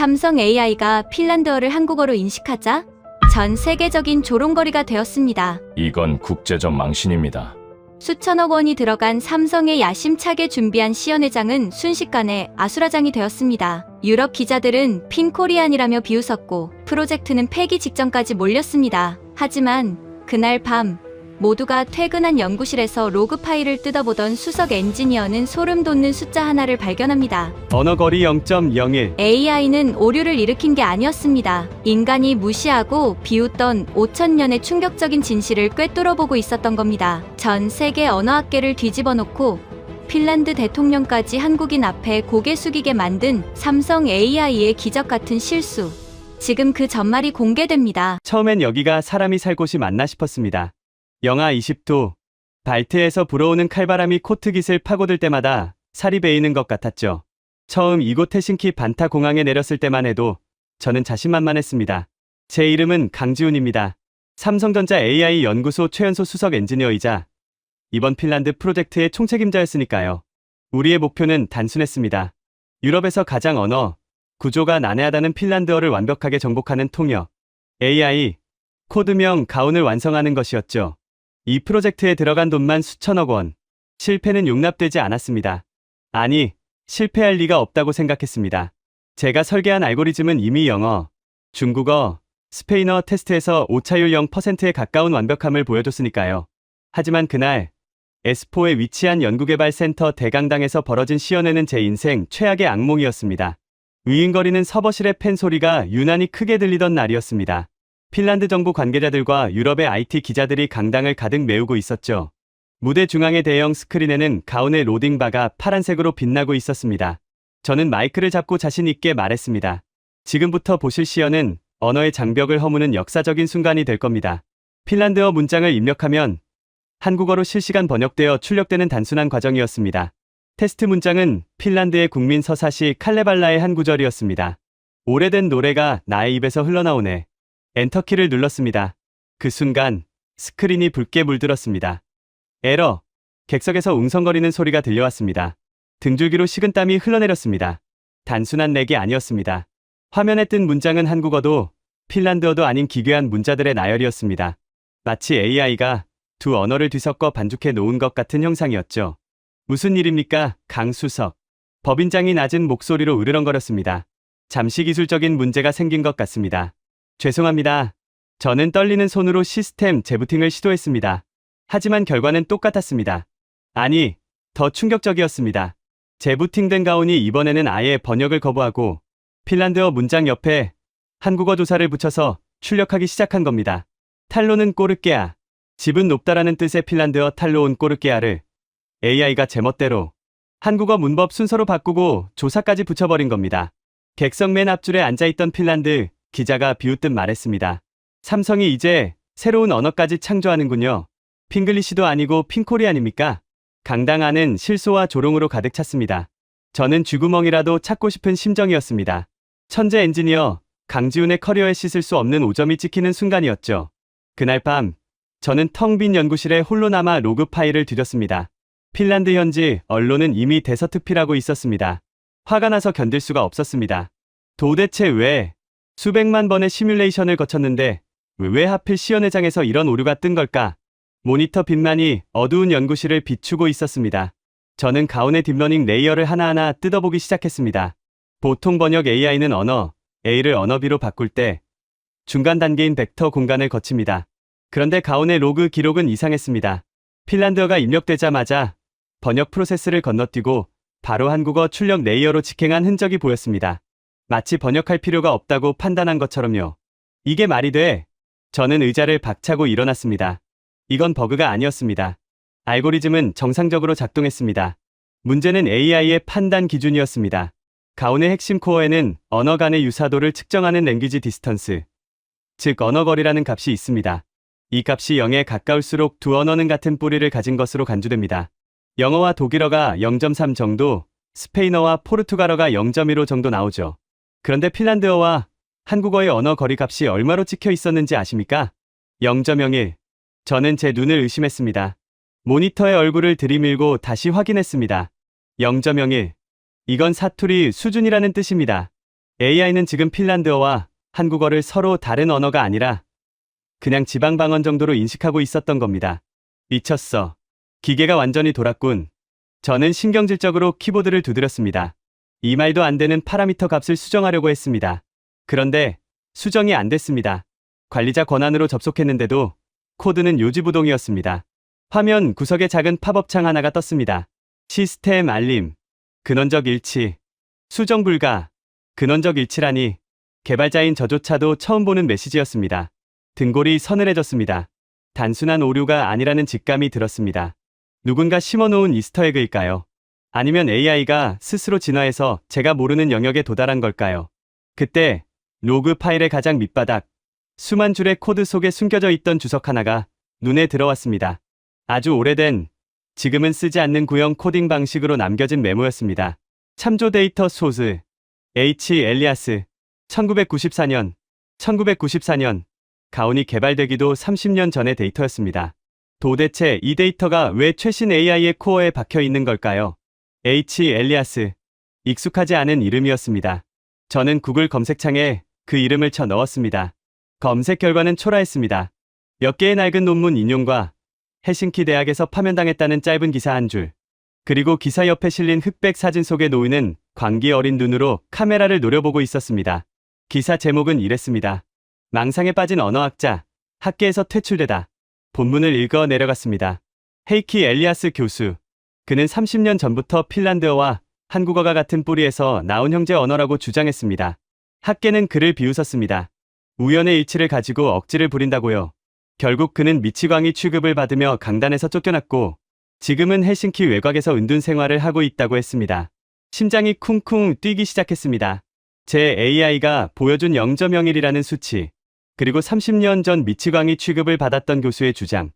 삼성 AI가 핀란드어를 한국어로 인식하자 전 세계적인 조롱거리가 되었습니다. 이건 국제적 망신입니다. 수천억 원이 들어간 삼성의 야심차게 준비한 시연회장은 순식간에 아수라장이 되었습니다. 유럽 기자들은 핀코리안이라며 비웃었고 프로젝트는 폐기 직전까지 몰렸습니다. 하지만 그날 밤 모두가 퇴근한 연구실에서 로그 파일을 뜯어보던 수석 엔지니어는 소름 돋는 숫자 하나를 발견합니다. 언어거리 0.01. AI는 오류를 일으킨 게 아니었습니다. 인간이 무시하고 비웃던 5천년의 충격적인 진실을 꿰뚫어보고 있었던 겁니다. 전 세계 언어학계를 뒤집어 놓고 핀란드 대통령까지 한국인 앞에 고개 숙이게 만든 삼성 AI의 기적 같은 실수. 지금 그 전말이 공개됩니다. 처음엔 여기가 사람이 살 곳이 맞나 싶었습니다. 영하 20도, 발트에서 불어오는 칼바람이 코트깃을 파고들 때마다 살이 베이는 것 같았죠. 처음 이곳 헬싱키 반타 공항에 내렸을 때만 해도 저는 자신만만했습니다. 제 이름은 강지훈입니다. 삼성전자 AI 연구소 최연소 수석 엔지니어이자 이번 핀란드 프로젝트의 총책임자였으니까요. 우리의 목표는 단순했습니다. 유럽에서 가장 언어, 구조가 난해하다는 핀란드어를 완벽하게 정복하는 통역, AI, 코드명 가운을 완성하는 것이었죠. 이 프로젝트에 들어간 돈만 수천억 원. 실패는 용납되지 않았습니다. 아니, 실패할 리가 없다고 생각했습니다. 제가 설계한 알고리즘은 이미 영어, 중국어, 스페인어 테스트에서 오차율 0%에 가까운 완벽함을 보여줬으니까요. 하지만 그날 S4에 위치한 연구개발센터 대강당에서 벌어진 시연회는 제 인생 최악의 악몽이었습니다. 으잉거리는 서버실의 팬 소리가 유난히 크게 들리던 날이었습니다. 핀란드 정부 관계자들과 유럽의 IT 기자들이 강당을 가득 메우고 있었죠. 무대 중앙의 대형 스크린에는 가운의 로딩바가 파란색으로 빛나고 있었습니다. 저는 마이크를 잡고 자신 있게 말했습니다. 지금부터 보실 시연은 언어의 장벽을 허무는 역사적인 순간이 될 겁니다. 핀란드어 문장을 입력하면 한국어로 실시간 번역되어 출력되는 단순한 과정이었습니다. 테스트 문장은 핀란드의 국민 서사시 칼레발라의 한 구절이었습니다. 오래된 노래가 나의 입에서 흘러나오네. 엔터키를 눌렀습니다. 그 순간 스크린이 붉게 물들었습니다. 에러. 객석에서 웅성거리는 소리가 들려왔습니다. 등줄기로 식은땀이 흘러내렸습니다. 단순한 렉이 아니었습니다. 화면에 뜬 문장은 한국어도 핀란드어도 아닌 기괴한 문자들의 나열이었습니다. 마치 AI가 두 언어를 뒤섞어 반죽해 놓은 것 같은 형상이었죠. 무슨 일입니까, 강수석. 법인장이 낮은 목소리로 으르렁거렸습니다. 잠시 기술적인 문제가 생긴 것 같습니다. 죄송합니다. 저는 떨리는 손으로 시스템 재부팅을 시도했습니다. 하지만 결과는 똑같았습니다. 아니, 더 충격적이었습니다. 재부팅된 가온이 이번에는 아예 번역을 거부하고 핀란드어 문장 옆에 한국어 조사를 붙여서 출력하기 시작한 겁니다. 탈로는 꼬르케아. 집은 높다라는 뜻의 핀란드어 탈로온 꼬르케아를 AI가 제멋대로 한국어 문법 순서로 바꾸고 조사까지 붙여버린 겁니다. 객석 맨 앞줄에 앉아있던 핀란드 기자가 비웃듯 말했습니다. 삼성이 이제 새로운 언어까지 창조하는군요. 핑글리시도 아니고 핑코리안입니까? 강당 안은 실소와 조롱으로 가득 찼습니다. 저는 쥐구멍이라도 찾고 싶은 심정이었습니다. 천재 엔지니어 강지훈의 커리어에 씻을 수 없는 오점이 찍히는 순간이었죠. 그날 밤 저는 텅 빈 연구실에 홀로 남아 로그 파일을 뒤졌습니다. 핀란드 현지 언론은 이미 대서특필하고 있었습니다. 화가 나서 견딜 수가 없었습니다. 도대체 왜 수백만 번의 시뮬레이션을 거쳤는데 왜 하필 시연회장에서 이런 오류가 뜬 걸까? 모니터 빛만이 어두운 연구실을 비추고 있었습니다. 저는 가온의 딥러닝 레이어를 하나하나 뜯어보기 시작했습니다. 보통 번역 AI는 언어 A를 언어 B로 바꿀 때 중간 단계인 벡터 공간을 거칩니다. 그런데 가온의 로그 기록은 이상했습니다. 핀란드어가 입력되자마자 번역 프로세스를 건너뛰고 바로 한국어 출력 레이어로 직행한 흔적이 보였습니다. 마치 번역할 필요가 없다고 판단한 것처럼요. 이게 말이 돼? 저는 의자를 박차고 일어났습니다. 이건 버그가 아니었습니다. 알고리즘은 정상적으로 작동했습니다. 문제는 AI의 판단 기준이었습니다. 가온의 핵심 코어에는 언어 간의 유사도를 측정하는 랭귀지 디스턴스, 즉 언어거리라는 값이 있습니다. 이 값이 0에 가까울수록 두 언어는 같은 뿌리를 가진 것으로 간주됩니다. 영어와 독일어가 0.3 정도, 스페인어와 포르투갈어가 0.15 정도 나오죠. 그런데 핀란드어와 한국어의 언어 거리 값이 얼마로 찍혀 있었는지 아십니까? 0.01. 저는 제 눈을 의심했습니다. 모니터의 얼굴을 들이밀고 다시 확인했습니다. 0.01. 이건 사투리 수준이라는 뜻입니다. AI는 지금 핀란드어와 한국어를 서로 다른 언어가 아니라 그냥 지방 방언 정도로 인식하고 있었던 겁니다. 미쳤어. 기계가 완전히 돌았군. 저는 신경질적으로 키보드를 두드렸습니다. 이 말도 안 되는 파라미터 값을 수정하려고 했습니다. 그런데 수정이 안 됐습니다. 관리자 권한으로 접속했는데도 코드는 요지부동이었습니다. 화면 구석에 작은 팝업창 하나가 떴습니다. 시스템 알림. 근원적 일치. 수정 불가. 근원적 일치라니. 개발자인 저조차도 처음 보는 메시지였습니다. 등골이 서늘해졌습니다. 단순한 오류가 아니라는 직감이 들었습니다. 누군가 심어놓은 이스터에그일까요? 아니면 AI가 스스로 진화해서 제가 모르는 영역에 도달한 걸까요? 그때 로그 파일의 가장 밑바닥, 수만 줄의 코드 속에 숨겨져 있던 주석 하나가 눈에 들어왔습니다. 아주 오래된, 지금은 쓰지 않는 구형 코딩 방식으로 남겨진 메모였습니다. 참조 데이터 소스, H. 엘리아스, 1994년, 가온이 개발되기도 30년 전의 데이터였습니다. 도대체 이 데이터가 왜 최신 AI의 코어에 박혀 있는 걸까요? H. 엘리아스. 익숙하지 않은 이름이었습니다. 저는 구글 검색창에 그 이름을 쳐 넣었습니다. 검색 결과는 초라했습니다. 몇 개의 낡은 논문 인용과 헬싱키 대학에서 파면당했다는 짧은 기사 한 줄. 그리고 기사 옆에 실린 흑백 사진 속의 노인은 광기 어린 눈으로 카메라를 노려보고 있었습니다. 기사 제목은 이랬습니다. 망상에 빠진 언어학자, 학계에서 퇴출되다. 본문을 읽어 내려갔습니다. 헤이키 엘리아스 교수. 그는 30년 전부터 핀란드어와 한국어가 같은 뿌리에서 나온 형제 언어라고 주장했습니다. 학계는 그를 비웃었습니다. 우연의 일치를 가지고 억지를 부린다고요. 결국 그는 미치광이 취급을 받으며 강단에서 쫓겨났고 지금은 헬싱키 외곽에서 은둔 생활을 하고 있다고 했습니다. 심장이 쿵쿵 뛰기 시작했습니다. 제 AI가 보여준 0.01이라는 수치, 그리고 30년 전 미치광이 취급을 받았던 교수의 주장.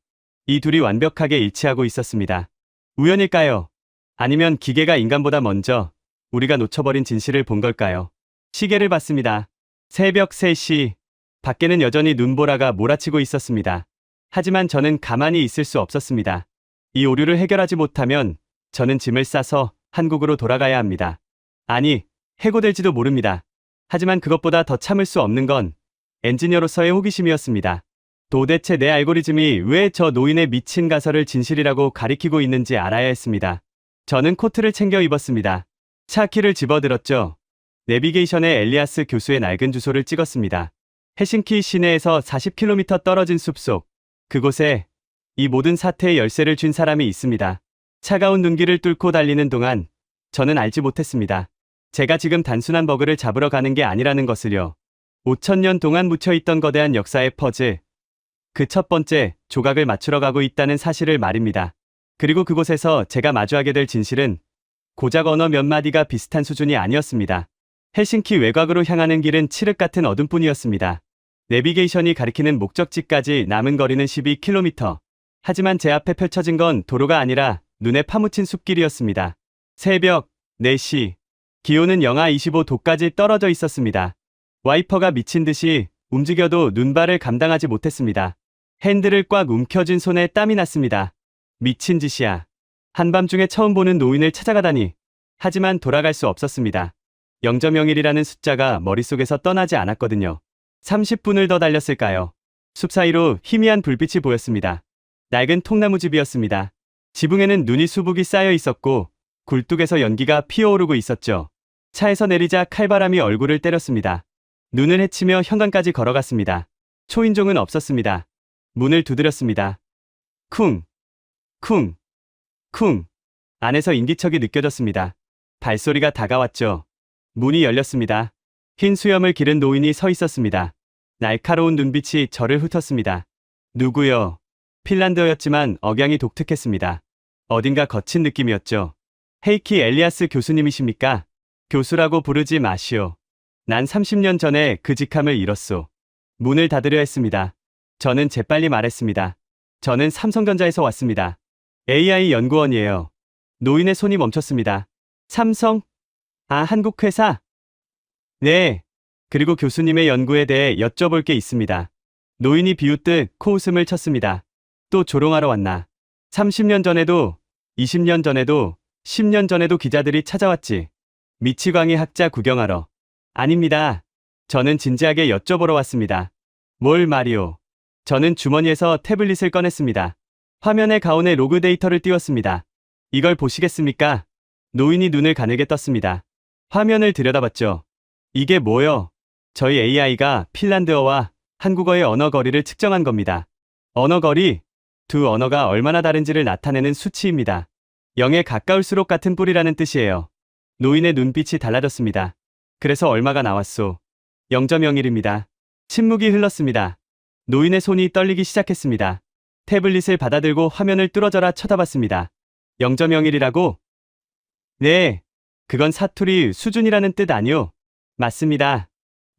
이 둘이 완벽하게 일치하고 있었습니다. 우연일까요? 아니면 기계가 인간보다 먼저 우리가 놓쳐버린 진실을 본 걸까요? 시계를 봤습니다. 새벽 3시. 밖에는 여전히 눈보라가 몰아치고 있었습니다. 하지만 저는 가만히 있을 수 없었습니다. 이 오류를 해결하지 못하면 저는 짐을 싸서 한국으로 돌아가야 합니다. 아니, 해고될지도 모릅니다. 하지만 그것보다 더 참을 수 없는 건 엔지니어로서의 호기심이었습니다. 도대체 내 알고리즘이 왜 저 노인의 미친 가설을 진실이라고 가리키고 있는지 알아야 했습니다. 저는 코트를 챙겨 입었습니다. 차 키를 집어들었죠. 내비게이션에 엘리아스 교수의 낡은 주소를 찍었습니다. 헬싱키 시내에서 40km 떨어진 숲속. 그곳에 이 모든 사태의 열쇠를 쥔 사람이 있습니다. 차가운 눈길을 뚫고 달리는 동안 저는 알지 못했습니다. 제가 지금 단순한 버그를 잡으러 가는 게 아니라는 것을요. 5000년 동안 묻혀있던 거대한 역사의 퍼즐. 그 첫 번째 조각을 맞추러 가고 있다는 사실을 말입니다. 그리고 그곳에서 제가 마주하게 될 진실은 고작 언어 몇 마디가 비슷한 수준이 아니었습니다. 헬싱키 외곽으로 향하는 길은 칠흑 같은 어둠뿐이었습니다. 내비게이션이 가리키는 목적지까지 남은 거리는 12km. 하지만 제 앞에 펼쳐진 건 도로가 아니라 눈에 파묻힌 숲길이었습니다. 새벽 4시. 기온은 영하 25도까지 떨어져 있었습니다. 와이퍼가 미친 듯이 움직여도 눈발을 감당하지 못했습니다. 핸들을 꽉 움켜쥔 손에 땀이 났습니다. 미친 짓이야. 한밤중에 처음 보는 노인을 찾아가다니. 하지만 돌아갈 수 없었습니다. 0.01이라는 숫자가 머릿속에서 떠나지 않았거든요. 30분을 더 달렸을까요? 숲 사이로 희미한 불빛이 보였습니다. 낡은 통나무집이었습니다. 지붕에는 눈이 수북이 쌓여 있었고 굴뚝에서 연기가 피어오르고 있었죠. 차에서 내리자 칼바람이 얼굴을 때렸습니다. 눈을 헤치며 현관까지 걸어갔습니다. 초인종은 없었습니다. 문을 두드렸습니다. 쿵, 쿵, 쿵. 안에서 인기척이 느껴졌습니다. 발소리가 다가왔죠. 문이 열렸습니다. 흰 수염을 기른 노인이 서 있었습니다. 날카로운 눈빛이 저를 훑었습니다. 누구요? 핀란드어였지만 억양이 독특했습니다. 어딘가 거친 느낌이었죠. 헤이키 엘리아스 교수님이십니까? 교수라고 부르지 마시오. 난 30년 전에 그 직함을 잃었소. 문을 닫으려 했습니다. 저는 재빨리 말했습니다. 저는 삼성전자에서 왔습니다. AI 연구원이에요. 노인의 손이 멈췄습니다. 삼성? 아, 한국 회사? 네. 그리고 교수님의 연구에 대해 여쭤볼 게 있습니다. 노인이 비웃듯 코웃음을 쳤습니다. 또 조롱하러 왔나? 30년 전에도, 20년 전에도, 10년 전에도 기자들이 찾아왔지. 미치광이 학자 구경하러. 아닙니다. 저는 진지하게 여쭤보러 왔습니다. 뭘 말이오? 저는 주머니에서 태블릿을 꺼냈습니다. 화면에 가온의 로그 데이터를 띄웠습니다. 이걸 보시겠습니까? 노인이 눈을 가늘게 떴습니다. 화면을 들여다봤죠. 이게 뭐요? 저희 AI가 핀란드어와 한국어의 언어 거리를 측정한 겁니다. 언어 거리? 두 언어가 얼마나 다른지를 나타내는 수치입니다. 0에 가까울수록 같은 뿔이라는 뜻이에요. 노인의 눈빛이 달라졌습니다. 그래서 얼마가 나왔소? 0.01입니다. 침묵이 흘렀습니다. 노인의 손이 떨리기 시작했습니다. 태블릿을 받아들고 화면을 뚫어져라 쳐다봤습니다. 0.01이라고? 네, 그건 사투리 수준이라는 뜻 아니오? 맞습니다.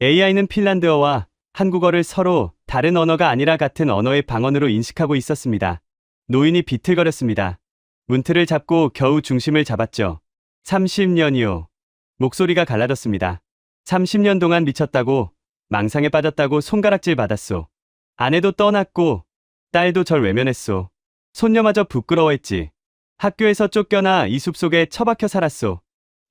AI는 핀란드어와 한국어를 서로 다른 언어가 아니라 같은 언어의 방언으로 인식하고 있었습니다. 노인이 비틀거렸습니다. 문틀을 잡고 겨우 중심을 잡았죠. 30년이요. 목소리가 갈라졌습니다. 30년 동안 미쳤다고, 망상에 빠졌다고 손가락질 받았소. 아내도 떠났고, 딸도 절 외면했소. 손녀마저 부끄러워했지. 학교에서 쫓겨나 이 숲속에 처박혀 살았소.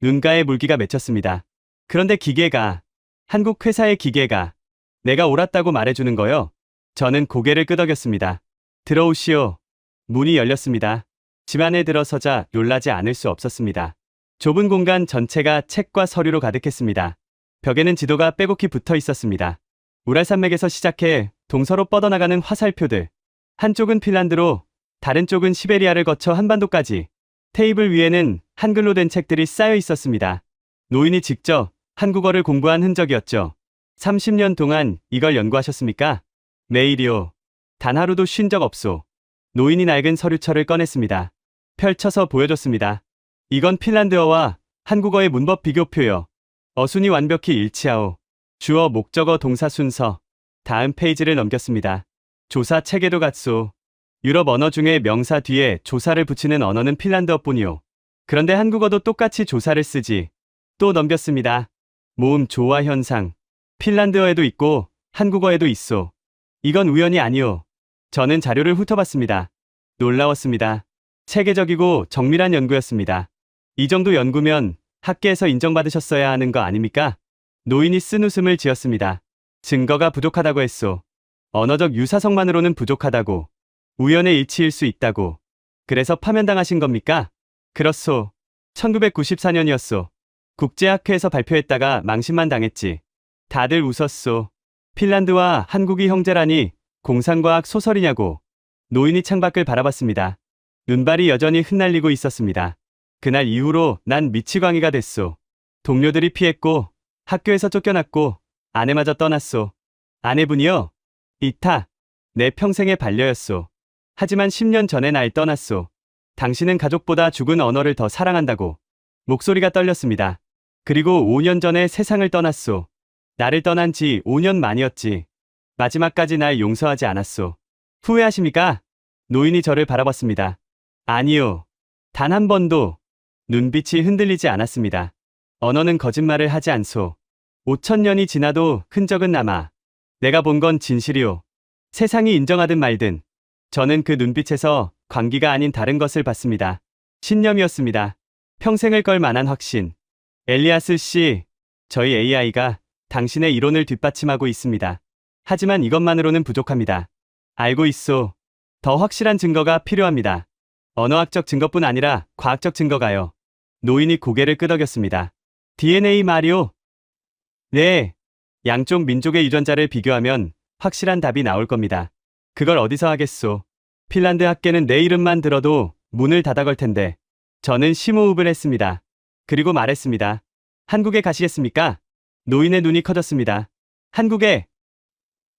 눈가에 물기가 맺혔습니다. 그런데 기계가, 한국 회사의 기계가 내가 옳았다고 말해주는 거요. 저는 고개를 끄덕였습니다. 들어오시오. 문이 열렸습니다. 집 안에 들어서자 놀라지 않을 수 없었습니다. 좁은 공간 전체가 책과 서류로 가득했습니다. 벽에는 지도가 빼곡히 붙어 있었습니다. 우랄산맥에서 시작해 동서로 뻗어나가는 화살표들. 한쪽은 핀란드로, 다른 쪽은 시베리아를 거쳐 한반도까지. 테이블 위에는 한글로 된 책들이 쌓여 있었습니다. 노인이 직접 한국어를 공부한 흔적이었죠. 30년 동안 이걸 연구하셨습니까? 매일이요. 단 하루도 쉰 적 없소. 노인이 낡은 서류철을 꺼냈습니다. 펼쳐서 보여줬습니다. 이건 핀란드어와 한국어의 문법 비교표요. 어순이 완벽히 일치하오. 주어, 목적어, 동사 순서. 다음 페이지를 넘겼습니다. 조사 체계도 같소. 유럽 언어 중에 명사 뒤에 조사를 붙이는 언어는 핀란드어뿐이오. 그런데 한국어도 똑같이 조사를 쓰지. 또 넘겼습니다. 모음, 조화 현상. 핀란드어에도 있고 한국어에도 있소. 이건 우연이 아니오. 저는 자료를 훑어봤습니다. 놀라웠습니다. 체계적이고 정밀한 연구였습니다. 이 정도 연구면 학계에서 인정받으셨어야 하는 거 아닙니까? 노인이 쓴 웃음을 지었습니다. 증거가 부족하다고 했소. 언어적 유사성만으로는 부족하다고. 우연의 일치일 수 있다고. 그래서 파면당하신 겁니까? 그렇소. 1994년이었소. 국제학회에서 발표했다가 망신만 당했지. 다들 웃었소. 핀란드와 한국이 형제라니 공상과학 소설이냐고. 노인이 창밖을 바라봤습니다. 눈발이 여전히 흩날리고 있었습니다. 그날 이후로 난 미치광이가 됐소. 동료들이 피했고 학교에서 쫓겨났고 아내마저 떠났소. 아내분이요? 이타. 내 평생의 반려였소. 하지만 10년 전에 날 떠났소. 당신은 가족보다 죽은 언어를 더 사랑한다고. 목소리가 떨렸습니다. 그리고 5년 전에 세상을 떠났소. 나를 떠난 지 5년 만이었지. 마지막까지 날 용서하지 않았소. 후회하십니까? 노인이 저를 바라봤습니다. 아니요. 단 한 번도. 눈빛이 흔들리지 않았습니다. 언어는 거짓말을 하지 않소. 5,000년이 지나도 흔적은 남아. 내가 본 건 진실이오. 세상이 인정하든 말든. 저는 그 눈빛에서 광기가 아닌 다른 것을 봤습니다. 신념이었습니다. 평생을 걸 만한 확신. 엘리아스 씨, 저희 AI가 당신의 이론을 뒷받침하고 있습니다. 하지만 이것만으로는 부족합니다. 알고 있소. 더 확실한 증거가 필요합니다. 언어학적 증거뿐 아니라 과학적 증거가요. 노인이 고개를 끄덕였습니다. DNA 말이오? 네. 양쪽 민족의 유전자를 비교하면 확실한 답이 나올 겁니다. 그걸 어디서 하겠소. 핀란드 학계는 내 이름만 들어도 문을 닫아걸 텐데. 저는 심호흡을 했습니다. 그리고 말했습니다. 한국에 가시겠습니까? 노인의 눈이 커졌습니다. 한국에?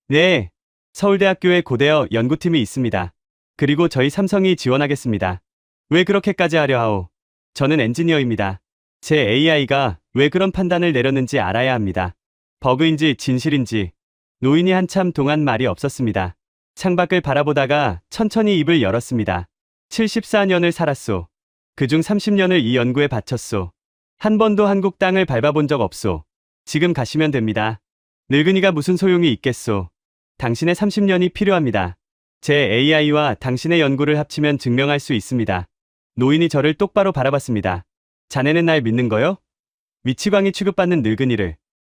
네. 서울대학교에 고대어 연구팀이 있습니다. 그리고 저희 삼성이 지원하겠습니다. 왜 그렇게까지 하려 하오? 저는 엔지니어입니다. 제 AI가 왜 그런 판단을 내렸는지 알아야 합니다. 버그인지 진실인지. 노인이 한참 동안 말이 없었습니다. 창밖을 바라보다가 천천히 입을 열었습니다. 74년을 살았소. 그중 30년을 이 연구에 바쳤소. 한 번도 한국 땅을 밟아본 적 없소. 지금 가시면 됩니다. 늙은이가 무슨 소용이 있겠소. 당신의 30년이 필요합니다. 제 AI와 당신의 연구를 합치면 증명할 수 있습니다. 노인이 저를 똑바로 바라봤습니다. 자네는 날 믿는 거요? 미치광이 취급받는 늙은이를.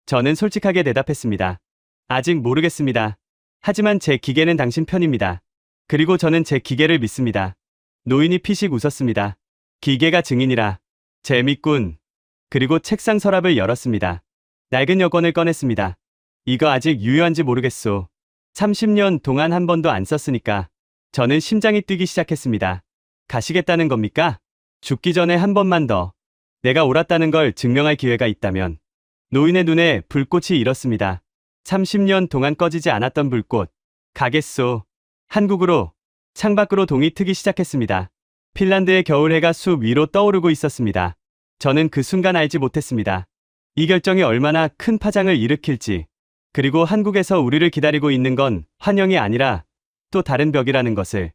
저는 솔직하게 대답했습니다. 아직 모르겠습니다. 하지만 제 기계는 당신 편입니다. 그리고 저는 제 기계를 믿습니다. 노인이 피식 웃었습니다. 기계가 증인이라. 재밌군. 그리고 책상 서랍을 열었습니다. 낡은 여권을 꺼냈습니다. 이거 아직 유효한지 모르겠소. 30년 동안 한 번도 안 썼으니까. 저는 심장이 뛰기 시작했습니다. 가시겠다는 겁니까? 죽기 전에 한 번만 더. 내가 옳았다는 걸 증명할 기회가 있다면. 노인의 눈에 불꽃이 일었습니다. 30년 동안 꺼지지 않았던 불꽃. 가겠소. 한국으로. 창밖으로 동이 트기 시작했습니다. 핀란드의 겨울해가 숲 위로 떠오르고 있었습니다. 저는 그 순간 알지 못했습니다. 이 결정이 얼마나 큰 파장을 일으킬지. 그리고 한국에서 우리를 기다리고 있는 건 환영이 아니라 또 다른 벽이라는 것을.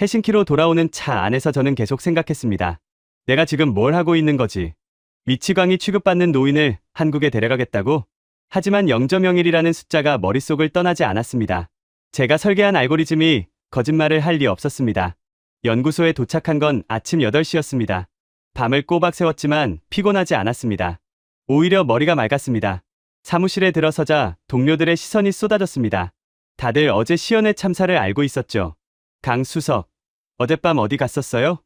헬싱키로 돌아오는 차 안에서 저는 계속 생각했습니다. 내가 지금 뭘 하고 있는 거지? 미치광이 취급받는 노인을 한국에 데려가겠다고? 하지만 0.01이라는 숫자가 머릿속을 떠나지 않았습니다. 제가 설계한 알고리즘이 거짓말을 할 리 없었습니다. 연구소에 도착한 건 아침 8시였습니다. 밤을 꼬박 새웠지만 피곤하지 않았습니다. 오히려 머리가 맑았습니다. 사무실에 들어서자 동료들의 시선이 쏟아졌습니다. 다들 어제 시연회 참사를 알고 있었죠. 강 수석, 어젯밤 어디 갔었어요?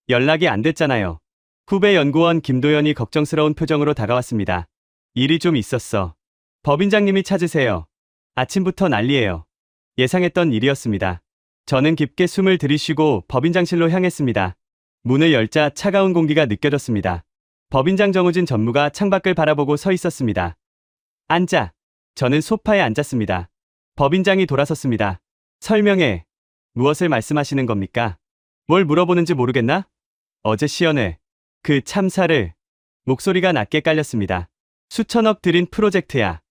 연락이 안 됐잖아요. 후배 연구원 김도연이 걱정스러운 표정으로 다가왔습니다. 일이 좀 있었어. 법인장님이 찾으세요. 아침부터 난리예요. 예상했던 일이었습니다. 저는 깊게 숨을 들이쉬고 법인장실로 향했습니다. 문을 열자 차가운 공기가 느껴졌습니다. 법인장 정우진 전무가 창밖을 바라보고 서 있었습니다. 앉아. 저는 소파에 앉았습니다. 법인장이 돌아섰습니다. 설명해. 무엇을 말씀하시는 겁니까? 뭘 물어보는지 모르겠나? 어제 시연회. 그 참사를. 목소리가 낮게 깔렸습니다. 수천억 들인 프로젝트야.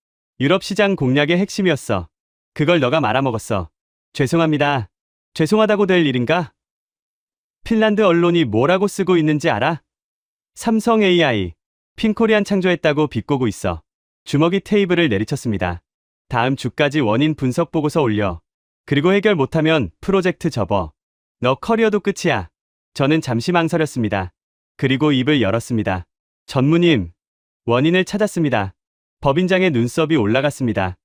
유럽 시장 공략의 핵심이었어. 그걸 너가 말아먹었어. 죄송합니다. 죄송하다고 될 일인가? 핀란드 언론이 뭐라고 쓰고 있는지 알아? 삼성 AI, 핀코리안 창조했다고 비꼬고 있어. 주먹이 테이블을 내리쳤습니다. 다음 주까지 원인 분석 보고서 올려. 그리고 해결 못하면 프로젝트 접어. 너 커리어도 끝이야. 저는 잠시 망설였습니다. 그리고 입을 열었습니다. 전무님, 원인을 찾았습니다. 법인장의 눈썹이 올라갔습니다.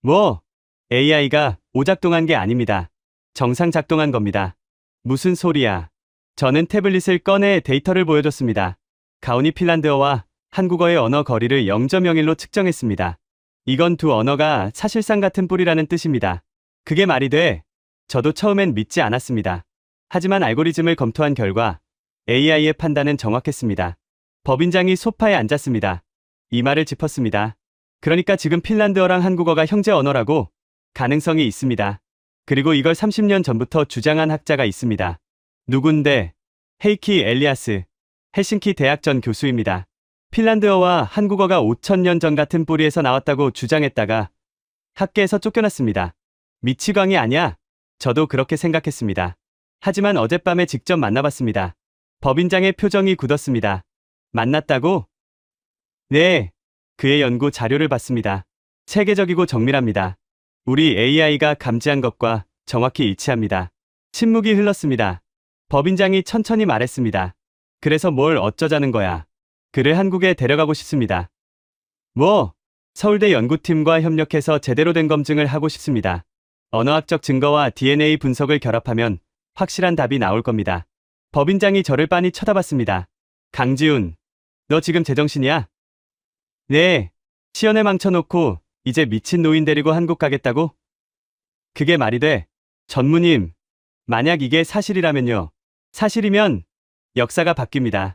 뭐? AI가 오작동한 게 아닙니다. 정상 작동한 겁니다. 무슨 소리야. 저는 태블릿을 꺼내 데이터를 보여줬습니다. 가온이 핀란드어와 한국어의 언어 거리를 0.01로 측정했습니다. 이건 두 언어가 사실상 같은 뿌리라는 뜻입니다. 그게 말이 돼? 저도 처음엔 믿지 않았습니다. 하지만 알고리즘을 검토한 결과 AI의 판단은 정확했습니다. 법인장이 소파에 앉았습니다. 이마를 짚었습니다. 그러니까 지금 핀란드어랑 한국어가 형제 언어라고? 가능성이 있습니다. 그리고 이걸 30년 전부터 주장한 학자가 있습니다. 누군데? 헤이키 엘리아스, 헬싱키 대학 전 교수입니다. 핀란드어와 한국어가 5,000년 전 같은 뿌리에서 나왔다고 주장했다가 학계에서 쫓겨났습니다. 미치광이 아니야. 저도 그렇게 생각했습니다. 하지만 어젯밤에 직접 만나봤습니다. 법인장의 표정이 굳었습니다. 만났다고? 네. 그의 연구 자료를 봤습니다. 체계적이고 정밀합니다. 우리 AI가 감지한 것과 정확히 일치합니다. 침묵이 흘렀습니다. 법인장이 천천히 말했습니다. 그래서 뭘 어쩌자는 거야. 그를 한국에 데려가고 싶습니다. 뭐? 서울대 연구팀과 협력해서 제대로 된 검증을 하고 싶습니다. 언어학적 증거와 DNA 분석을 결합하면 확실한 답이 나올 겁니다. 법인장이 저를 빤히 쳐다봤습니다. 강지훈, 너 지금 제정신이야? 네. 시연회 망쳐놓고 이제 미친 노인 데리고 한국 가겠다고? 그게 말이 돼? 전무님, 만약 이게 사실이라면요. 사실이면 역사가 바뀝니다.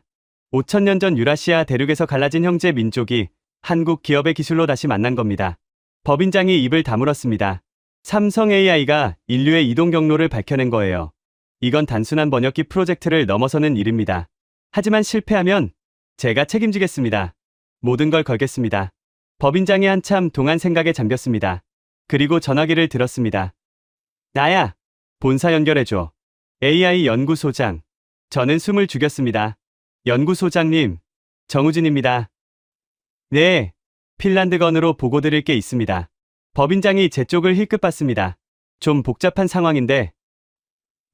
5,000년 전 유라시아 대륙에서 갈라진 형제 민족이 한국 기업의 기술로 다시 만난 겁니다. 법인장이 입을 다물었습니다. 삼성 AI가 인류의 이동 경로를 밝혀낸 거예요. 이건 단순한 번역기 프로젝트를 넘어서는 일입니다. 하지만 실패하면 제가 책임지겠습니다. 모든 걸 걸겠습니다. 법인장이 한참 동안 생각에 잠겼습니다. 그리고 전화기를 들었습니다. 나야. 본사 연결해줘. AI 연구소장. 저는 숨을 죽였습니다. 연구소장님, 정우진입니다. 네. 핀란드건으로 보고 드릴 게 있습니다. 법인장이 제 쪽을 힐끗 봤습니다. 좀 복잡한 상황인데.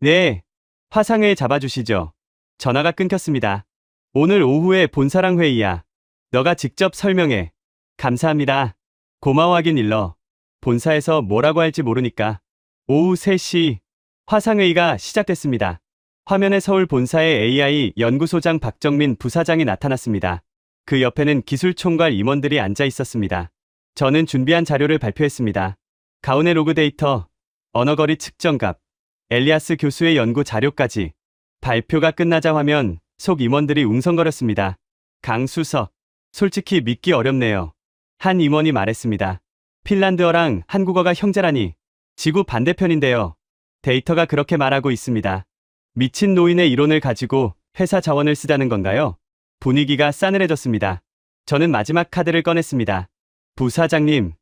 네. 화상을 잡아주시죠. 전화가 끊겼습니다. 오늘 오후에 본사랑 회의야. 너가 직접 설명해. 감사합니다. 고마워하긴 일러. 본사에서 뭐라고 할지 모르니까. 오후 3시 화상회의가 시작됐습니다. 화면에 서울 본사의 AI 연구소장 박정민 부사장이 나타났습니다. 그 옆에는 기술총괄 임원들이 앉아 있었습니다. 저는 준비한 자료를 발표했습니다. 가운의 로그 데이터, 언어거리 측정값, 엘리아스 교수의 연구 자료까지. 발표가 끝나자 화면 속 임원들이 웅성거렸습니다. 강수석, 솔직히 믿기 어렵네요. 한 임원이 말했습니다. 핀란드어랑 한국어가 형제라니. 지구 반대편인데요. 데이터가 그렇게 말하고 있습니다. 미친 노인의 이론을 가지고 회사 자원을 쓰자는 건가요? 분위기가 싸늘해졌습니다. 저는 마지막 카드를 꺼냈습니다. 부사장님,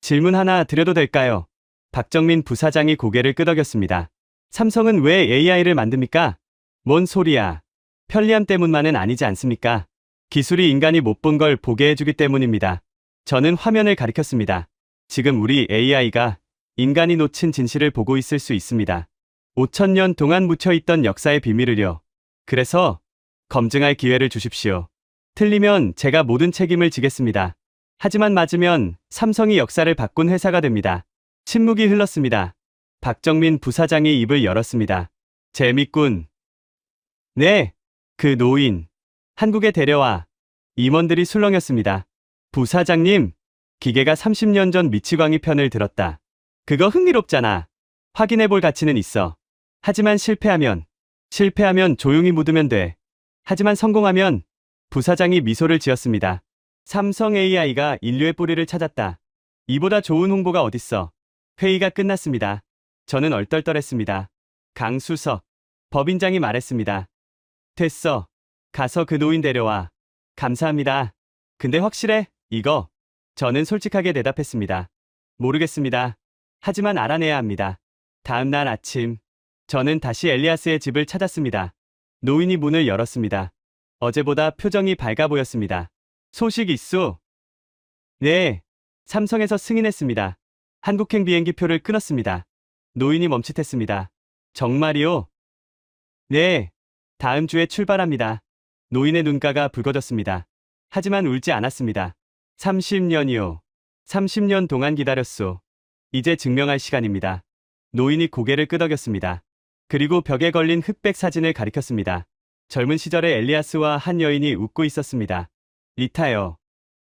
질문 하나 드려도 될까요? 박정민 부사장이 고개를 끄덕였습니다. 삼성은 왜 AI를 만듭니까? 뭔 소리야. 편리함 때문만은 아니지 않습니까? 기술이 인간이 못 본 걸 보게 해주기 때문입니다. 저는 화면을 가리켰습니다. 지금 우리 AI가 인간이 놓친 진실을 보고 있을 수 있습니다. 5,000년 동안 묻혀있던 역사의 비밀을요. 그래서 검증할 기회를 주십시오. 틀리면 제가 모든 책임을 지겠습니다. 하지만 맞으면 삼성이 역사를 바꾼 회사가 됩니다. 침묵이 흘렀습니다. 박정민 부사장이 입을 열었습니다. 재밌군. 네, 그 노인. 한국에 데려와. 임원들이 술렁였습니다. 부사장님, 기계가 30년 전 미치광이 편을 들었다. 그거 흥미롭잖아. 확인해볼 가치는 있어. 하지만 실패하면 조용히 묻으면 돼. 하지만 성공하면 부사장이 미소를 지었습니다. 삼성 AI가 인류의 뿌리를 찾았다. 이보다 좋은 홍보가 어딨어. 회의가 끝났습니다. 저는 얼떨떨했습니다. 강수석, 법인장이 말했습니다. 됐어. 가서 그 노인 데려와. 감사합니다. 근데 확실해? 이거? 저는 솔직하게 대답했습니다. 모르겠습니다. 하지만 알아내야 합니다. 다음 날 아침, 저는 다시 엘리아스의 집을 찾았습니다. 노인이 문을 열었습니다. 어제보다 표정이 밝아 보였습니다. 소식 있소? 네, 삼성에서 승인했습니다. 한국행 비행기표를 끊었습니다. 노인이 멈칫했습니다. 정말이요? 네, 다음 주에 출발합니다. 노인의 눈가가 붉어졌습니다. 하지만 울지 않았습니다. 30년이요. 30년 동안 기다렸소. 이제 증명할 시간입니다. 노인이 고개를 끄덕였습니다. 그리고 벽에 걸린 흑백 사진을 가리켰습니다. 젊은 시절의 엘리아스와 한 여인이 웃고 있었습니다. 리타요.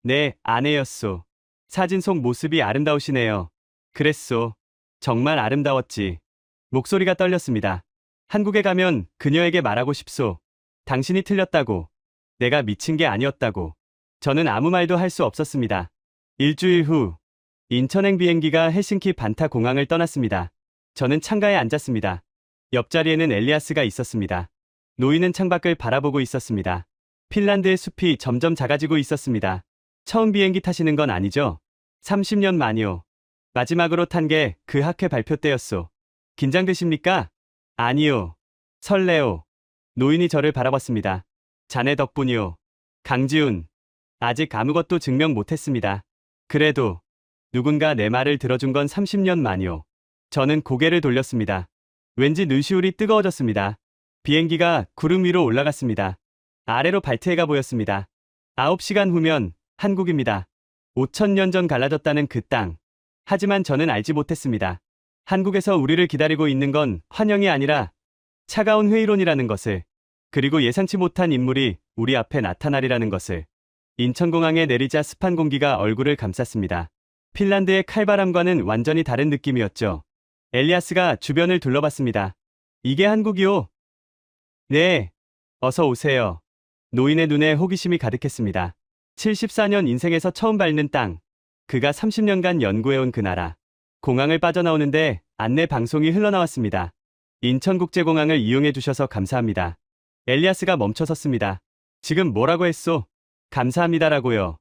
네, 아내였소. 사진 속 모습이 아름다우시네요. 그랬소. 정말 아름다웠지. 목소리가 떨렸습니다. 한국에 가면 그녀에게 말하고 싶소. 당신이 틀렸다고. 내가 미친 게 아니었다고. 저는 아무 말도 할 수 없었습니다. 일주일 후, 인천행 비행기가 헬싱키 반타 공항을 떠났습니다. 저는 창가에 앉았습니다. 옆자리에는 엘리아스가 있었습니다. 노인은 창밖을 바라보고 있었습니다. 핀란드의 숲이 점점 작아지고 있었습니다. 처음 비행기 타시는 건 아니죠? 30년 만이요. 마지막으로 탄 게 그 학회 발표 때였소. 긴장되십니까? 아니요. 설레요. 노인이 저를 바라봤습니다. 자네 덕분이요. 강지훈. 아직 아무것도 증명 못했습니다. 그래도 누군가 내 말을 들어준 건 30년 만이요. 저는 고개를 돌렸습니다. 왠지 눈시울이 뜨거워졌습니다. 비행기가 구름 위로 올라갔습니다. 아래로 발트해가 보였습니다. 9시간 후면 한국입니다. 5,000년 전 갈라졌다는 그 땅. 하지만 저는 알지 못했습니다. 한국에서 우리를 기다리고 있는 건 환영이 아니라 차가운 회의론이라는 것을, 그리고 예상치 못한 인물이 우리 앞에 나타나리라는 것을. 인천공항에 내리자 습한 공기가 얼굴을 감쌌습니다. 핀란드의 칼바람과는 완전히 다른 느낌이었죠. 엘리아스가 주변을 둘러봤습니다. 이게 한국이요? 네. 어서 오세요. 노인의 눈에 호기심이 가득했습니다. 74년 인생에서 처음 밟는 땅. 그가 30년간 연구해온 그 나라. 공항을 빠져나오는데 안내 방송이 흘러나왔습니다. 인천국제공항을 이용해 주셔서 감사합니다. 엘리아스가 멈춰 섰습니다. 지금 뭐라고 했소? 감사합니다라고요.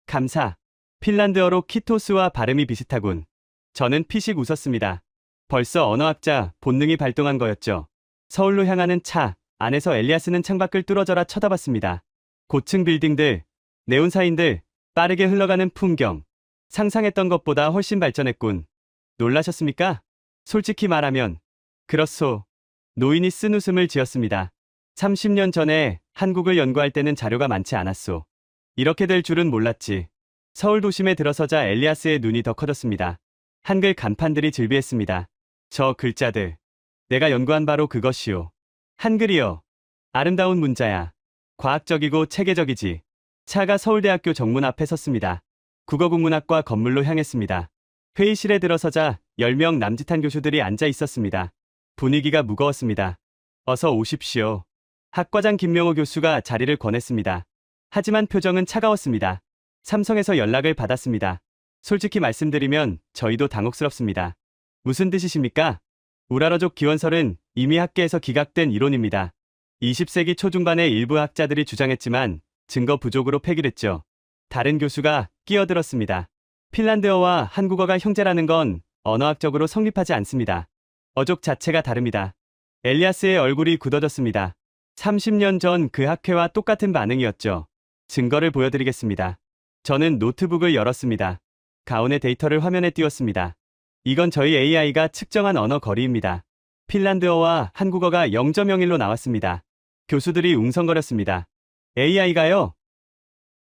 감사. 핀란드어로 키토스와 발음이 비슷하군. 저는 피식 웃었습니다. 벌써 언어학자 본능이 발동한 거였죠. 서울로 향하는 차 안에서 엘리아스는 창밖을 뚫어져라 쳐다봤습니다. 고층 빌딩들, 네온사인들, 빠르게 흘러가는 풍경. 상상했던 것보다 훨씬 발전했군. 놀라셨습니까? 솔직히 말하면 그렇소. 노인이 쓴 웃음을 지었습니다. 30년 전에 한국을 연구할 때는 자료가 많지 않았소. 이렇게 될 줄은 몰랐지. 서울 도심에 들어서자 엘리아스의 눈이 더 커졌습니다. 한글 간판들이 질비했습니다. 저 글자들. 내가 연구한 바로 그것이오. 한글이요. 아름다운 문자야. 과학적이고 체계적이지. 차가 서울대학교 정문 앞에 섰습니다. 국어국문학과 건물로 향했습니다. 회의실에 들어서자 10명 남짓한 교수들이 앉아 있었습니다. 분위기가 무거웠습니다. 어서 오십시오. 학과장 김명호 교수가 자리를 권했습니다. 하지만 표정은 차가웠습니다. 삼성에서 연락을 받았습니다. 솔직히 말씀드리면 저희도 당혹스럽습니다. 무슨 뜻이십니까? 우라러족 기원설은 이미 학계에서 기각된 이론입니다. 20세기 초중반에 일부 학자들이 주장했지만 증거 부족으로 폐기됐죠. 다른 교수가 끼어들었습니다. 핀란드어와 한국어가 형제라는 건 언어학적으로 성립하지 않습니다. 어족 자체가 다릅니다. 엘리아스의 얼굴이 굳어졌습니다. 30년 전 그 학회와 똑같은 반응이었죠. 증거를 보여드리겠습니다. 저는 노트북을 열었습니다. 가온의 데이터를 화면에 띄웠습니다. 이건 저희 AI가 측정한 언어 거리입니다. 핀란드어와 한국어가 0.01로 나왔습니다. 교수들이 웅성거렸습니다. AI가요?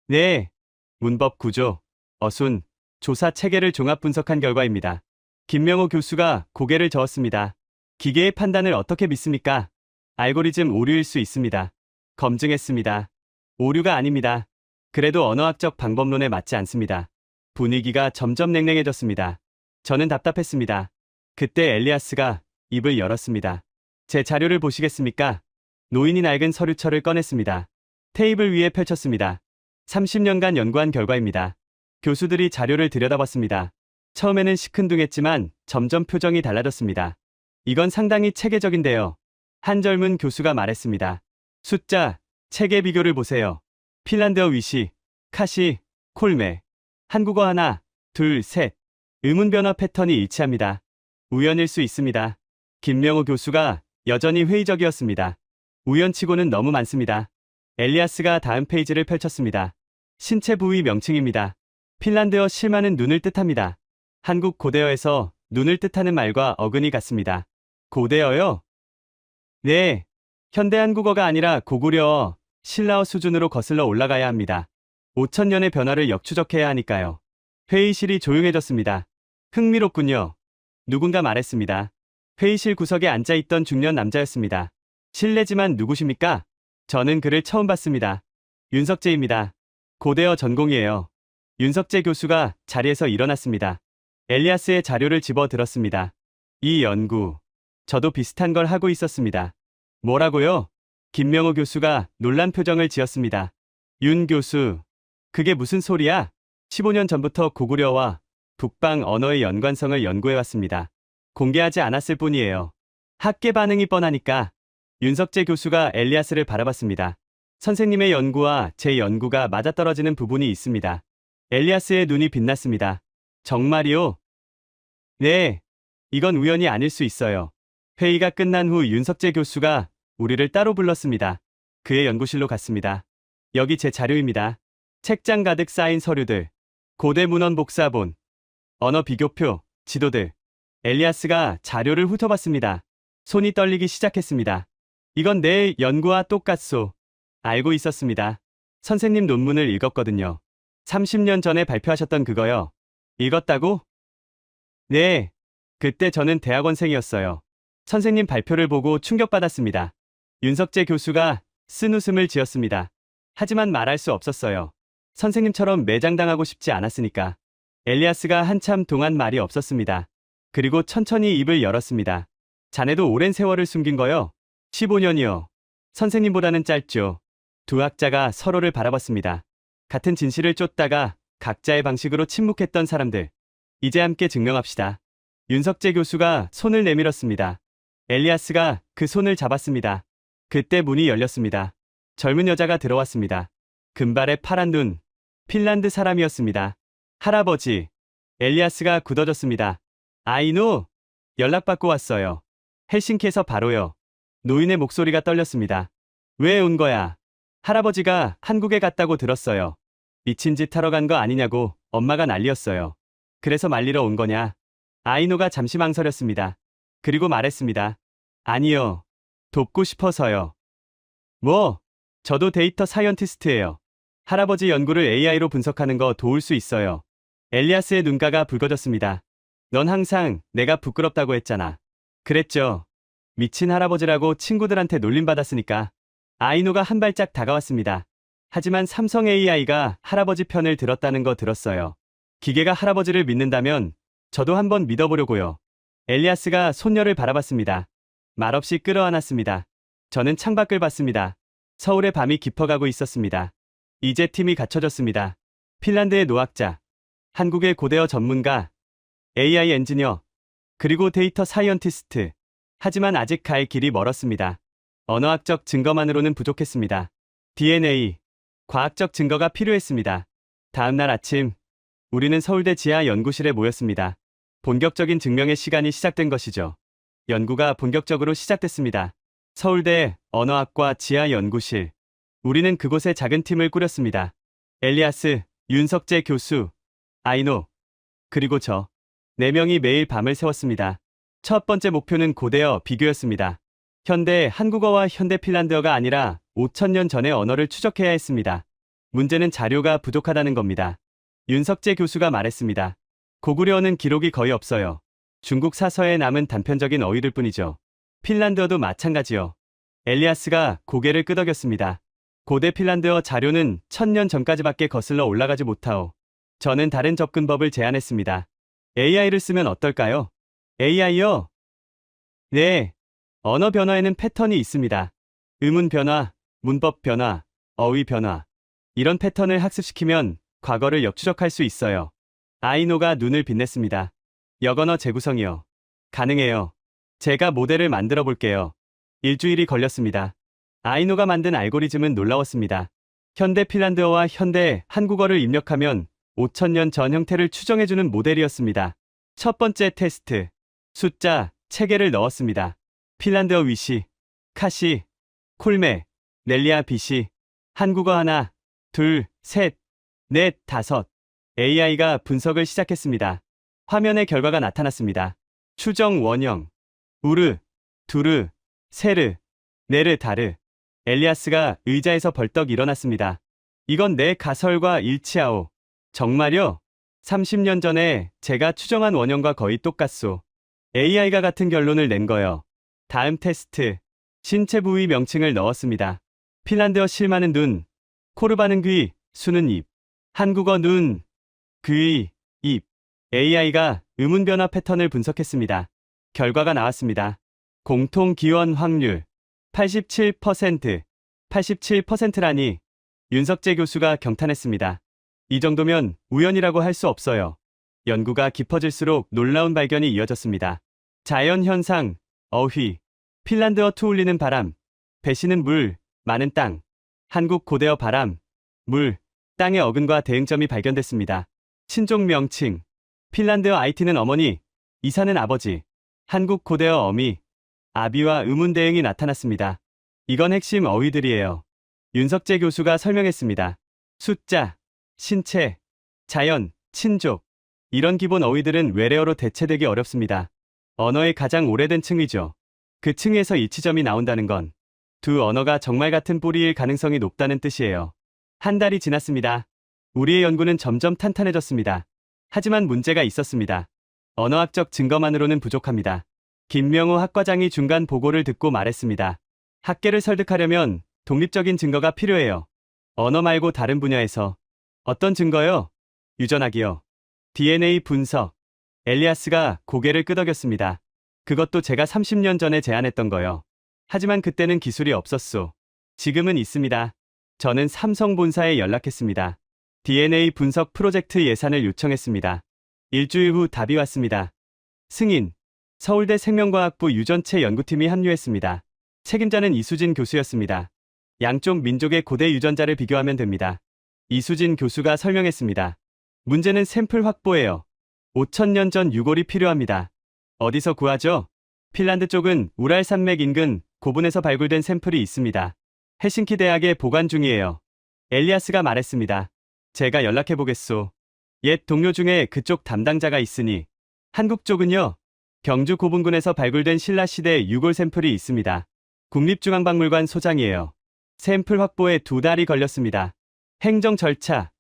네. 문법 구조, 어순, 조사 체계를 종합 분석한 결과입니다. 김명호 교수가 고개를 저었습니다. 기계의 판단을 어떻게 믿습니까? 알고리즘 오류일 수 있습니다. 검증했습니다. 오류가 아닙니다. 그래도 언어학적 방법론에 맞지 않습니다. 분위기가 점점 냉랭해졌습니다. 저는 답답했습니다. 그때 엘리아스가 입을 열었습니다. 제 자료를 보시겠습니까? 노인이 낡은 서류철을 꺼냈습니다. 테이블 위에 펼쳤습니다. 30년간 연구한 결과입니다. 교수들이 자료를 들여다봤습니다. 처음에는 시큰둥했지만 점점 표정이 달라졌습니다. 이건 상당히 체계적인데요. 한 젊은 교수가 말했습니다. 숫자, 체계 비교를 보세요. 핀란드어 위시, 카시, 콜메. 한국어 하나, 둘, 셋. 의문 변화 패턴이 일치합니다. 우연일 수 있습니다. 김명호 교수가 여전히 회의적이었습니다. 우연치고는 너무 많습니다. 엘리아스가 다음 페이지를 펼쳤습니다. 신체 부위 명칭입니다. 핀란드어 실마는 눈을 뜻합니다. 한국 고대어에서 눈을 뜻하는 말과 어근이 같습니다. 고대어요? 네. 현대 한국어가 아니라 고구려어, 신라어 수준으로 거슬러 올라가야 합니다. 5천년의 변화를 역추적해야 하니까요. 회의실이 조용해졌습니다. 흥미롭군요. 누군가 말했습니다. 회의실 구석에 앉아있던 중년 남자였습니다. 실례지만 누구십니까? 저는 그를 처음 봤습니다. 윤석재입니다. 고대어 전공이에요. 윤석재 교수가 자리에서 일어났습니다. 엘리아스의 자료를 집어 들었습니다. 이 연구, 저도 비슷한 걸 하고 있었습니다. 뭐라고요? 김명호 교수가 놀란 표정을 지었습니다. 윤 교수, 그게 무슨 소리야? 15년 전부터 고구려와 북방 언어의 연관성을 연구해왔습니다. 공개하지 않았을 뿐이에요. 학계 반응이 뻔하니까. 윤석재 교수가 엘리아스를 바라봤습니다. 선생님의 연구와 제 연구가 맞아떨어지는 부분이 있습니다. 엘리아스의 눈이 빛났습니다. 정말이요? 네, 이건 우연이 아닐 수 있어요. 회의가 끝난 후 윤석재 교수가 우리를 따로 불렀습니다. 그의 연구실로 갔습니다. 여기 제 자료입니다. 책장 가득 쌓인 서류들, 고대 문헌 복사본, 언어 비교표, 지도들. 엘리아스가 자료를 훑어봤습니다. 손이 떨리기 시작했습니다. 이건 내 연구와 똑같소. 알고 있었습니다. 선생님 논문을 읽었거든요. 30년 전에 발표하셨던 그거요. 읽었다고? 네. 그때 저는 대학원생이었어요. 선생님 발표를 보고 충격받았습니다. 윤석재 교수가 쓴 웃음을 지었습니다. 하지만 말할 수 없었어요. 선생님처럼 매장당하고 싶지 않았으니까. 엘리아스가 한참 동안 말이 없었습니다. 그리고 천천히 입을 열었습니다. 자네도 오랜 세월을 숨긴 거요? 15년이요. 선생님보다는 짧죠. 두 학자가 서로를 바라봤습니다. 같은 진실을 쫓다가 각자의 방식으로 침묵했던 사람들. 이제 함께 증명합시다. 윤석재 교수가 손을 내밀었습니다. 엘리아스가 그 손을 잡았습니다. 그때 문이 열렸습니다. 젊은 여자가 들어왔습니다. 금발의 파란 눈, 핀란드 사람이었습니다. 할아버지. 엘리아스가 굳어졌습니다. 아이노, 연락받고 왔어요. 헬싱키에서 바로요. 노인의 목소리가 떨렸습니다. 왜 온 거야? 할아버지가 한국에 갔다고 들었어요. 미친 짓 하러 간 거 아니냐고 엄마가 난리였어요. 그래서 말리러 온 거냐? 아이노가 잠시 망설였습니다. 그리고 말했습니다. 아니요. 돕고 싶어서요. 뭐? 저도 데이터 사이언티스트예요. 할아버지 연구를 AI로 분석하는 거 도울 수 있어요. 엘리아스의 눈가가 붉어졌습니다. 넌 항상 내가 부끄럽다고 했잖아. 그랬죠. 미친 할아버지라고 친구들한테 놀림받았으니까. 아이노가 한 발짝 다가왔습니다. 하지만 삼성 AI가 할아버지 편을 들었다는 거 들었어요. 기계가 할아버지를 믿는다면 저도 한번 믿어보려고요. 엘리아스가 손녀를 바라봤습니다. 말없이 끌어안았습니다. 저는 창밖을 봤습니다. 서울의 밤이 깊어가고 있었습니다. 이제 팀이 갖춰졌습니다. 핀란드의 노학자, 한국의 고대어 전문가, AI 엔지니어, 그리고 데이터 사이언티스트. 하지만 아직 갈 길이 멀었습니다. 언어학적 증거만으로는 부족했습니다. DNA, 과학적 증거가 필요했습니다. 다음 날 아침, 우리는 서울대 지하 연구실에 모였습니다. 본격적인 증명의 시간이 시작된 것이죠. 연구가 본격적으로 시작됐습니다. 서울대 언어학과 지하 연구실. 우리는 그곳에 작은 팀을 꾸렸습니다. 엘리아스, 윤석재 교수, 아이노, 그리고 저. 4명이 매일 밤을 새웠습니다. 첫 번째 목표는 고대어 비교였습니다. 현대 한국어와 현대 핀란드어가 아니라 5,000년 전의 언어를 추적해야 했습니다. 문제는 자료가 부족하다는 겁니다. 윤석재 교수가 말했습니다. 고구려어는 기록이 거의 없어요. 중국 사서에 남은 단편적인 어휘들 뿐이죠. 핀란드어도 마찬가지요. 엘리아스가 고개를 끄덕였습니다. 고대 핀란드어 자료는 1,000년 전까지밖에 거슬러 올라가지 못하오. 저는 다른 접근법을 제안했습니다. AI를 쓰면 어떨까요? AI요? 네. 언어 변화에는 패턴이 있습니다. 의문 변화, 문법 변화, 어휘 변화. 이런 패턴을 학습시키면 과거를 역추적할 수 있어요. 아이노가 눈을 빛냈습니다. 역언어 재구성이요. 가능해요. 제가 모델을 만들어 볼게요. 일주일이 걸렸습니다. 아이노가 만든 알고리즘은 놀라웠습니다. 현대 핀란드어와 현대 한국어를 입력하면 5,000년 전 형태를 추정해주는 모델이었습니다. 첫 번째 테스트. 숫자, 체계를 넣었습니다. 핀란드어 위시, 카시, 콜메, 넬리아 비시. 한국어 하나, 둘, 셋, 넷, 다섯. AI가 분석을 시작했습니다. 화면에 결과가 나타났습니다. 추정 원형. 우르, 두르, 세르, 네르, 다르. 엘리아스가 의자에서 벌떡 일어났습니다. 이건 내 가설과 일치하오. 정말요? 30년 전에 제가 추정한 원형과 거의 똑같소. AI가 같은 결론을 낸 거요. 다음 테스트. 신체 부위 명칭을 넣었습니다. 핀란드어 실마는 눈, 코르바는 귀, 수는 입. 한국어 눈, 귀, 입. AI가 의문 변화 패턴을 분석했습니다. 결과가 나왔습니다. 공통 기원 확률 87%. 87%라니. 윤석재 교수가 경탄했습니다. 이 정도면 우연이라고 할 수 없어요. 연구가 깊어질수록 놀라운 발견이 이어졌습니다. 자연 현상, 어휘, 핀란드어 투울리는 바람, 배시는 물, 많은 땅, 한국 고대어 바람, 물, 땅의 어근과 대응점이 발견됐습니다. 친족 명칭, 핀란드어 IT는 어머니, 이사는 아버지, 한국 고대어 어미, 아비와 의문 대응이 나타났습니다. 이건 핵심 어휘들이에요. 윤석재 교수가 설명했습니다. 숫자, 신체, 자연, 친족. 이런 기본 어휘들은 외래어로 대체되기 어렵습니다. 언어의 가장 오래된 층위죠. 그 층에서 일치점이 나온다는 건 두 언어가 정말 같은 뿌리일 가능성이 높다는 뜻이에요. 한 달이 지났습니다. 우리의 연구는 점점 탄탄해졌습니다. 하지만 문제가 있었습니다. 언어학적 증거만으로는 부족합니다. 김명호 학과장이 중간 보고를 듣고 말했습니다. 학계를 설득하려면 독립적인 증거가 필요해요. 언어 말고 다른 분야에서. 어떤 증거요? 유전학이요. DNA 분석. 엘리아스가 고개를 끄덕였습니다. 그것도 제가 30년 전에 제안했던 거요. 하지만 그때는 기술이 없었소. 지금은 있습니다. 저는 삼성 본사에 연락했습니다. DNA 분석 프로젝트 예산을 요청했습니다. 일주일 후 답이 왔습니다. 승인. 서울대 생명과학부 유전체 연구팀이 합류했습니다. 책임자는 이수진 교수였습니다. 양쪽 민족의 고대 유전자를 비교하면 됩니다. 이수진 교수가 설명했습니다. 문제는 샘플 확보예요. 5,000년 전 유골이 필요합니다. 어디서 구하죠? 핀란드 쪽은 우랄 산맥 인근 고분에서 발굴된 샘플이 있습니다. 헬싱키 대학에 보관 중이에요. 엘리아스가 말했습니다. 제가 연락해보겠소. 옛 동료 중에 그쪽 담당자가 있으니. 한국 쪽은요? 경주 고분군에서 발굴된 신라시대 유골 샘플이 있습니다. 국립중앙박물관 소장이에요. 샘플 확보에 2달이 걸렸습니다. 행정 절차,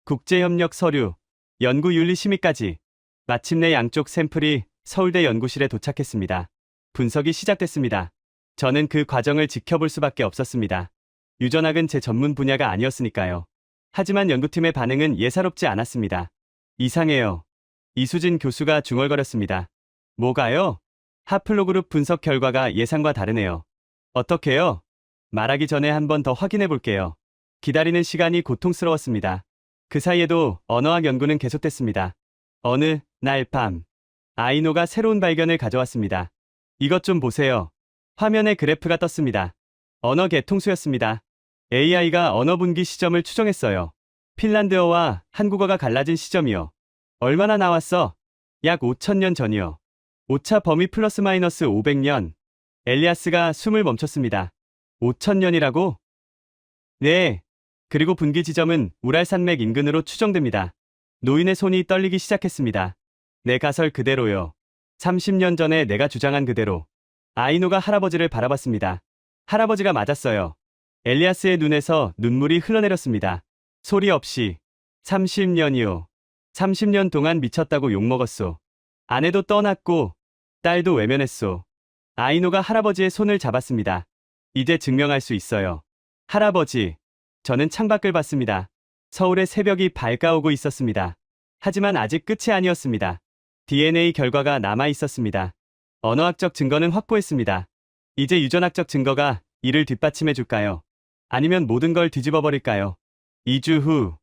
국제협력 서류, 연구윤리 심의까지 마침내 양쪽 샘플이 서울대 연구실에 도착했습니다. 분석이 시작됐습니다. 저는 그 과정을 지켜볼 수밖에 없었습니다. 유전학은 제 전문 분야가 아니었으니까요. 하지만 연구팀의 반응은 예사롭지 않았습니다. 이상해요. 이수진 교수가 중얼거렸습니다. 뭐가요? 하플로그룹 분석 결과가 예상과 다르네요. 어떻게요? 말하기 전에 한 번 더 확인해 볼게요. 기다리는 시간이 고통스러웠습니다. 그 사이에도 언어학 연구는 계속됐습니다. 어느 날 밤, 아이노가 새로운 발견을 가져왔습니다. 이것 좀 보세요. 화면에 그래프가 떴습니다. 언어 개통수였습니다. AI가 언어 분기 시점을 추정했어요. 핀란드어와 한국어가 갈라진 시점이요. 얼마나 나왔어? 약 5,000년 전이요. 오차 범위 플러스 마이너스 500년. 엘리아스가 숨을 멈췄습니다. 5,000년이라고? 네. 그리고 분기 지점은 우랄산맥 인근으로 추정됩니다. 노인의 손이 떨리기 시작했습니다. 내 가설 그대로요. 30년 전에 내가 주장한 그대로. 아이노가 할아버지를 바라봤습니다. 할아버지가 맞았어요. 엘리아스의 눈에서 눈물이 흘러내렸습니다. 소리 없이. 30년이요. 30년 동안 미쳤다고 욕먹었소. 아내도 떠났고 딸도 외면했소. 아이노가 할아버지의 손을 잡았습니다. 이제 증명할 수 있어요. 할아버지. 저는 창밖을 봤습니다. 서울의 새벽이 밝아오고 있었습니다. 하지만 아직 끝이 아니었습니다. DNA 결과가 남아 있었습니다. 언어학적 증거는 확보했습니다. 이제 유전학적 증거가 이를 뒷받침해 줄까요? 아니면 모든 걸 뒤집어 버릴까요? 2주 후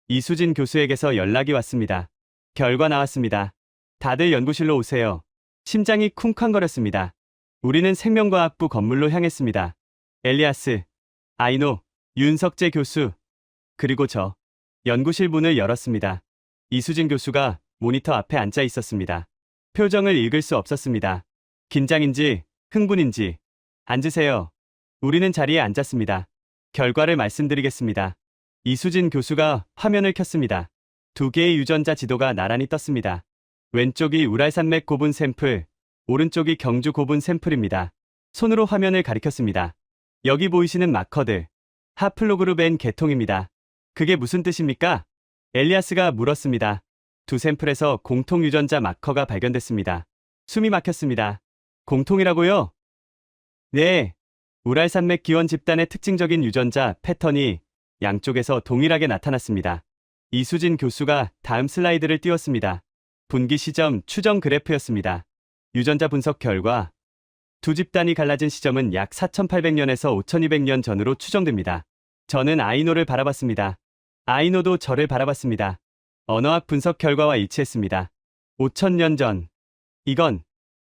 이수진 교수에게서 연락이 왔습니다. 결과 나왔습니다. 다들 연구실로 오세요. 심장이 쿵쾅거렸습니다. 우리는 생명과학부 건물로 향했습니다. 엘리아스, 아이노, 윤석재 교수, 그리고 저. 연구실 문을 열었습니다. 이수진 교수가 모니터 앞에 앉아 있었습니다. 표정을 읽을 수 없었습니다. 긴장인지 흥분인지. 앉으세요. 우리는 자리에 앉았습니다. 결과를 말씀드리겠습니다. 이수진 교수가 화면을 켰습니다. 두 개의 유전자 지도가 나란히 떴습니다. 왼쪽이 우랄산맥 고분 샘플, 오른쪽이 경주 고분 샘플입니다. 손으로 화면을 가리켰습니다. 여기 보이시는 마커들, 하플로그룹 N 계통입니다. 그게 무슨 뜻입니까? 엘리아스가 물었습니다. 두 샘플에서 공통 유전자 마커가 발견됐습니다. 숨이 막혔습니다. 공통이라고요? 네. 우랄산맥 기원 집단의 특징적인 유전자 패턴이 양쪽에서 동일하게 나타났습니다. 이수진 교수가 다음 슬라이드를 띄웠습니다. 분기 시점 추정 그래프였습니다. 유전자 분석 결과 두 집단이 갈라진 시점은 약 4,800년에서 5,200년 전으로 추정됩니다. 저는 아이노를 바라봤습니다. 아이노도 저를 바라봤습니다. 언어학 분석 결과와 일치했습니다. 5,000년 전. 이건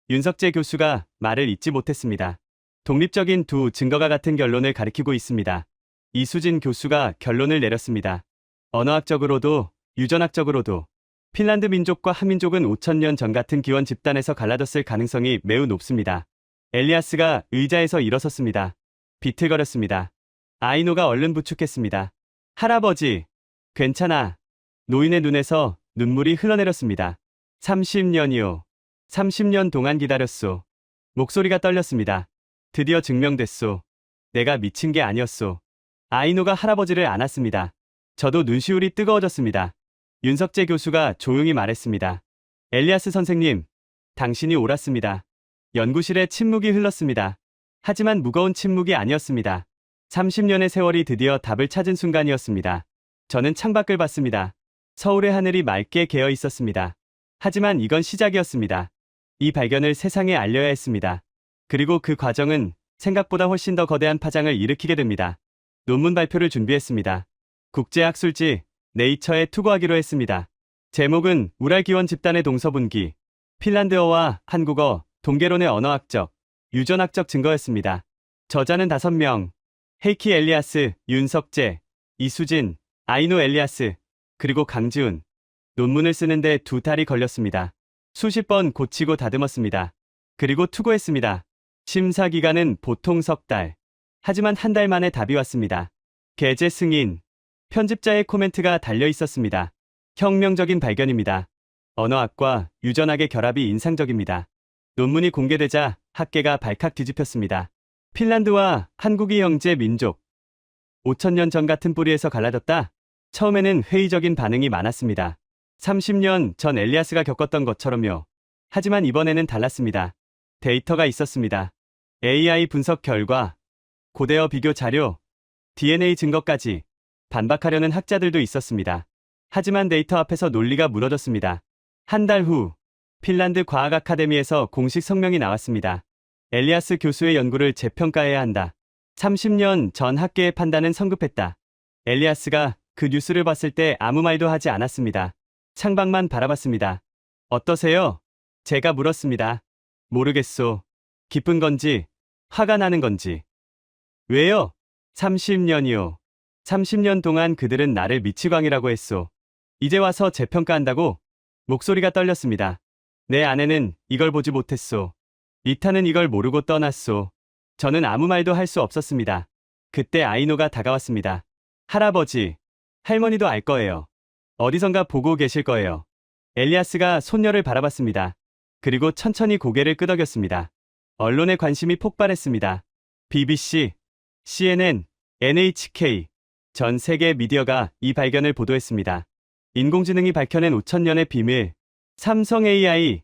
윤석재 교수가 말을 잇지 못했습니다. 독립적인 두 증거가 같은 결론을 가리키고 있습니다. 이수진 교수가 결론을 내렸습니다. 언어학적으로도 유전학적으로도 핀란드 민족과 한민족은 5,000년 전 같은 기원 집단에서 갈라졌을 가능성이 매우 높습니다. 엘리아스가 의자에서 일어섰습니다. 비틀거렸습니다. 아이노가 얼른 부축했습니다. 할아버지, 괜찮아. 노인의 눈에서 눈물이 흘러내렸습니다. 30년이요. 30년 동안 기다렸소. 목소리가 떨렸습니다. 드디어 증명됐소. 내가 미친 게 아니었소. 아이노가 할아버지를 안았습니다. 저도 눈시울이 뜨거워졌습니다. 윤석재 교수가 조용히 말했습니다. 엘리아스 선생님, 당신이 옳았습니다. 연구실에 침묵이 흘렀습니다. 하지만 무거운 침묵이 아니었습니다. 30년의 세월이 드디어 답을 찾은 순간이었습니다. 저는 창밖을 봤습니다. 서울의 하늘이 맑게 개어 있었습니다. 하지만 이건 시작이었습니다. 이 발견을 세상에 알려야 했습니다. 그리고 그 과정은 생각보다 훨씬 더 거대한 파장을 일으키게 됩니다. 논문 발표를 준비했습니다. 국제학술지 네이처에 투고하기로 했습니다. 제목은 우랄기원 집단의 동서분기, 핀란드어와 한국어, 동계론의 언어학적, 유전학적 증거였습니다. 저자는 5명, 헤이키 엘리아스, 윤석재, 이수진, 아이노 엘리아스, 그리고 강지훈. 논문을 쓰는데 2달이 걸렸습니다. 수십 번 고치고 다듬었습니다. 그리고 투고했습니다. 심사 기간은 보통 3달. 하지만 1달 만에 답이 왔습니다. 게재 승인. 편집자의 코멘트가 달려 있었습니다. 혁명적인 발견입니다. 언어학과 유전학의 결합이 인상적입니다. 논문이 공개되자 학계가 발칵 뒤집혔습니다. 핀란드와 한국이 형제 민족. 5,000년 전 같은 뿌리에서 갈라졌다? 처음에는 회의적인 반응이 많았습니다. 30년 전 엘리아스가 겪었던 것처럼요. 하지만 이번에는 달랐습니다. 데이터가 있었습니다. AI 분석 결과, 고대어 비교 자료, DNA 증거까지 반박하려는 학자들도 있었습니다. 하지만 데이터 앞에서 논리가 무너졌습니다. 한 달 후, 핀란드 과학 아카데미에서 공식 성명이 나왔습니다. 엘리아스 교수의 연구를 재평가해야 한다. 30년 전 학계의 판단은 성급했다. 엘리아스가 그 뉴스를 봤을 때 아무 말도 하지 않았습니다. 창밖만 바라봤습니다. 어떠세요? 제가 물었습니다. 모르겠소. 기쁜 건지, 화가 나는 건지. 왜요? 30년이요. 30년 동안 그들은 나를 미치광이라고 했소. 이제 와서 재평가한다고? 목소리가 떨렸습니다. 내 아내는 이걸 보지 못했소. 이타는 이걸 모르고 떠났소. 저는 아무 말도 할 수 없었습니다. 그때 아이노가 다가왔습니다. 할아버지, 할머니도 알 거예요. 어디선가 보고 계실 거예요. 엘리아스가 손녀를 바라봤습니다. 그리고 천천히 고개를 끄덕였습니다. 언론의 관심이 폭발했습니다. BBC, CNN, NHK, 전 세계 미디어가 이 발견을 보도했습니다. 인공지능이 밝혀낸 5천년의 비밀, 삼성 AI,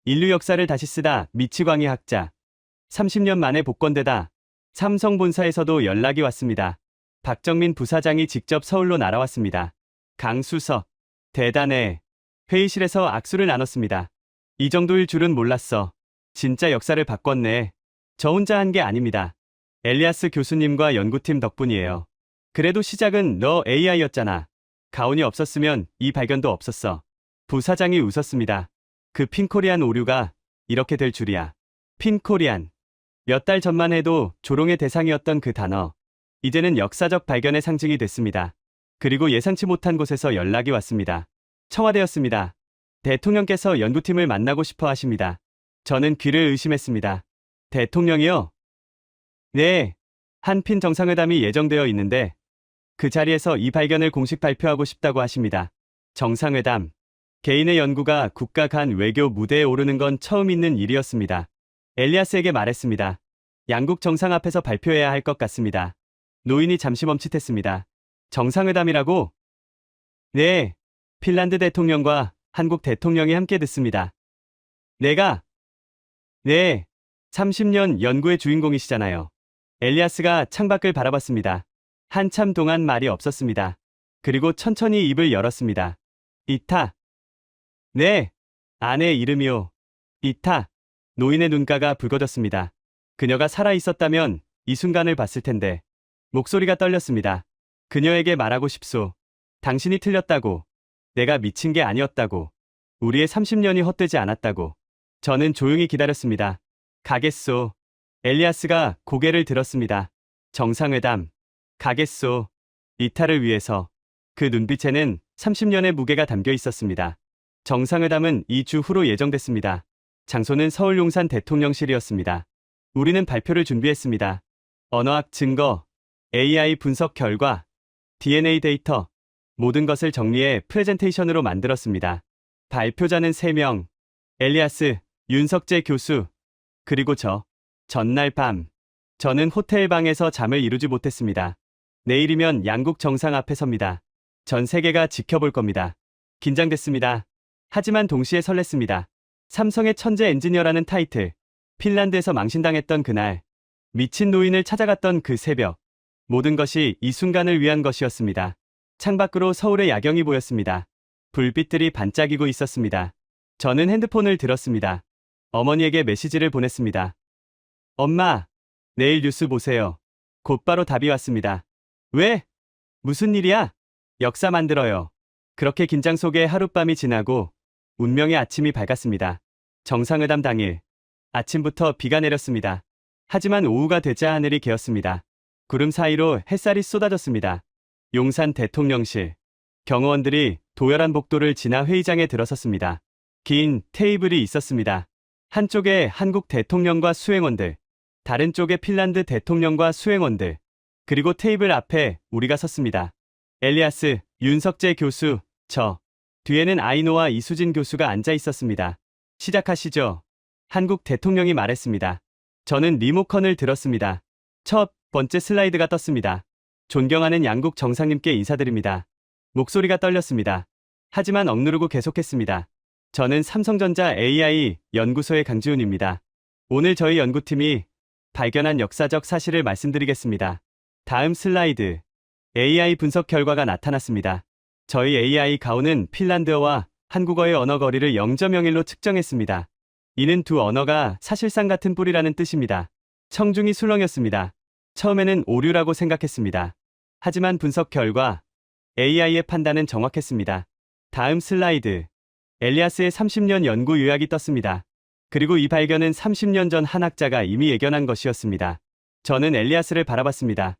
인류 역사를 다시 쓰다 미치광이 학자. 30년 만에 복권되다. 삼성 본사에서도 연락이 왔습니다. 박정민 부사장이 직접 서울로 날아왔습니다. 강수석, 대단해. 회의실에서 악수를 나눴습니다. 이 정도일 줄은 몰랐어. 진짜 역사를 바꿨네. 저 혼자 한 게 아닙니다. 엘리아스 교수님과 연구팀 덕분이에요. 그래도 시작은 너 AI였잖아. 가온이 없었으면 이 발견도 없었어. 부사장이 웃었습니다. 그 핀코리안 오류가 이렇게 될 줄이야. 핀코리안. 몇 달 전만 해도 조롱의 대상이었던 그 단어. 이제는 역사적 발견의 상징이 됐습니다. 그리고 예상치 못한 곳에서 연락이 왔습니다. 청와대였습니다. 대통령께서 연구팀을 만나고 싶어 하십니다. 저는 귀를 의심했습니다. 대통령이요? 네. 한핀 정상회담이 예정되어 있는데 그 자리에서 이 발견을 공식 발표하고 싶다고 하십니다. 정상회담. 개인의 연구가 국가 간 외교 무대에 오르는 건 처음 있는 일이었습니다. 엘리아스에게 말했습니다. 양국 정상 앞에서 발표해야 할 것 같습니다. 노인이 잠시 멈칫했습니다. 정상회담이라고? 네. 핀란드 대통령과 한국 대통령이 함께 듣습니다. 내가? 네. 30년 연구의 주인공이시잖아요. 엘리아스가 창밖을 바라봤습니다. 한참 동안 말이 없었습니다. 그리고 천천히 입을 열었습니다. 이타. 네. 아내 이름이요. 이타. 노인의 눈가가 붉어졌습니다. 그녀가 살아있었다면 이 순간을 봤을 텐데. 목소리가 떨렸습니다. 그녀에게 말하고 싶소. 당신이 틀렸다고. 내가 미친 게 아니었다고. 우리의 30년이 헛되지 않았다고. 저는 조용히 기다렸습니다. 가겠소. 엘리아스가 고개를 들었습니다. 정상회담. 가겠소. 이타를 위해서. 그 눈빛에는 30년의 무게가 담겨 있었습니다. 정상회담은 2주 후로 예정됐습니다. 장소는 서울 용산 대통령실이었습니다. 우리는 발표를 준비했습니다. 언어학 증거, AI 분석 결과, DNA 데이터, 모든 것을 정리해 프레젠테이션으로 만들었습니다. 발표자는 3명, 엘리아스, 윤석재 교수, 그리고 저. 전날 밤, 저는 호텔 방에서 잠을 이루지 못했습니다. 내일이면 양국 정상 앞에 섭니다. 전 세계가 지켜볼 겁니다. 긴장됐습니다. 하지만 동시에 설렜습니다. 삼성의 천재 엔지니어라는 타이틀, 핀란드에서 망신당했던 그날, 미친 노인을 찾아갔던 그 새벽, 모든 것이 이 순간을 위한 것이었습니다. 창밖으로 서울의 야경이 보였습니다. 불빛들이 반짝이고 있었습니다. 저는 핸드폰을 들었습니다. 어머니에게 메시지를 보냈습니다. 엄마, 내일 뉴스 보세요. 곧바로 답이 왔습니다. 왜? 무슨 일이야? 역사 만들어요. 그렇게 긴장 속에 하룻밤이 지나고 운명의 아침이 밝았습니다. 정상회담 당일, 아침부터 비가 내렸습니다. 하지만 오후가 되자 하늘이 개었습니다. 구름 사이로 햇살이 쏟아졌습니다. 용산 대통령실, 경호원들이 도열한 복도를 지나 회의장에 들어섰습니다. 긴 테이블이 있었습니다. 한쪽에 한국 대통령과 수행원들, 다른 쪽에 핀란드 대통령과 수행원들, 그리고 테이블 앞에 우리가 섰습니다. 엘리아스, 윤석재 교수, 저. 뒤에는 아이노와 이수진 교수가 앉아 있었습니다. 시작하시죠. 한국 대통령이 말했습니다. 저는 리모컨을 들었습니다. 첫 번째 슬라이드가 떴습니다. 존경하는 양국 정상님께 인사드립니다. 목소리가 떨렸습니다. 하지만 억누르고 계속했습니다. 저는 삼성전자 AI 연구소의 강지훈입니다. 오늘 저희 연구팀이 발견한 역사적 사실을 말씀드리겠습니다. 다음 슬라이드. AI 분석 결과가 나타났습니다. 저희 AI 가오는 핀란드어와 한국어의 언어 거리를 0.01로 측정했습니다. 이는 두 언어가 사실상 같은 뿌리라는 뜻입니다. 청중이 술렁였습니다. 처음에는 오류라고 생각했습니다. 하지만 분석 결과 AI의 판단은 정확했습니다. 다음 슬라이드. 엘리아스의 30년 연구 요약이 떴습니다. 그리고 이 발견은 30년 전 한 학자가 이미 예견한 것이었습니다. 저는 엘리아스를 바라봤습니다.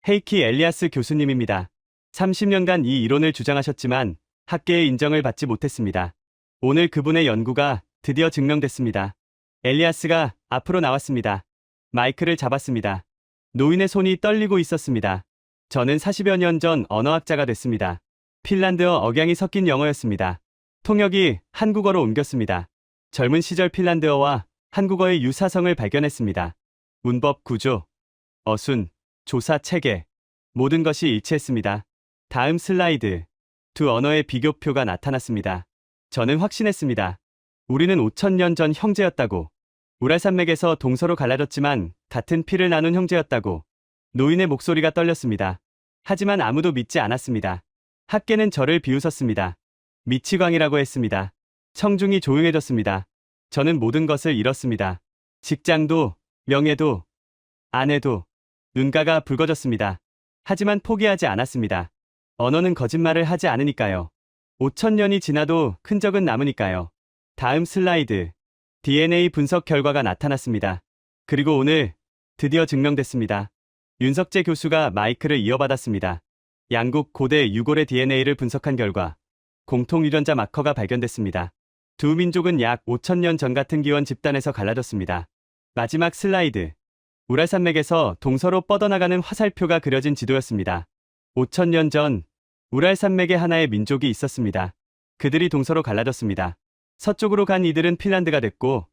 헤이키 엘리아스 교수님입니다. 30년간 이 이론을 주장하셨지만 학계의 인정을 받지 못했습니다. 오늘 그분의 연구가 드디어 증명됐습니다. 엘리아스가 앞으로 나왔습니다. 마이크를 잡았습니다. 노인의 손이 떨리고 있었습니다. 저는 40여 년 전 언어학자가 됐습니다. 핀란드어 억양이 섞인 영어였습니다. 통역이 한국어로 옮겼습니다. 젊은 시절 핀란드어와 한국어의 유사성을 발견했습니다. 문법 구조, 어순, 조사 체계, 모든 것이 일치했습니다. 다음 슬라이드. 두 언어의 비교표가 나타났습니다. 저는 확신했습니다. 우리는 5,000년 전 형제였다고. 우랄산맥에서 동서로 갈라졌지만 같은 피를 나눈 형제였다고. 노인의 목소리가 떨렸습니다. 하지만 아무도 믿지 않았습니다. 학계는 저를 비웃었습니다. 미치광이라고 했습니다. 청중이 조용해졌습니다. 저는 모든 것을 잃었습니다. 직장도, 명예도, 아내도, 눈가가 붉어졌습니다. 하지만 포기하지 않았습니다. 언어는 거짓말을 하지 않으니까요. 5,000년이 지나도 흔적은 남으니까요. 다음 슬라이드. DNA 분석 결과가 나타났습니다. 그리고 오늘 드디어 증명됐습니다. 윤석재 교수가 마이크를 이어받았습니다. 양국 고대 유골의 DNA를 분석한 결과 공통 유전자 마커가 발견됐습니다. 두 민족은 약 5,000년 전 같은 기원 집단에서 갈라졌습니다. 마지막 슬라이드. 우랄산맥에서 동서로 뻗어나가는 화살표가 그려진 지도였습니다. 5,000년 전 우랄산맥에 하나의 민족이 있었습니다. 그들이 동서로 갈라졌습니다. 서쪽으로 간 이들은 핀란드가 됐고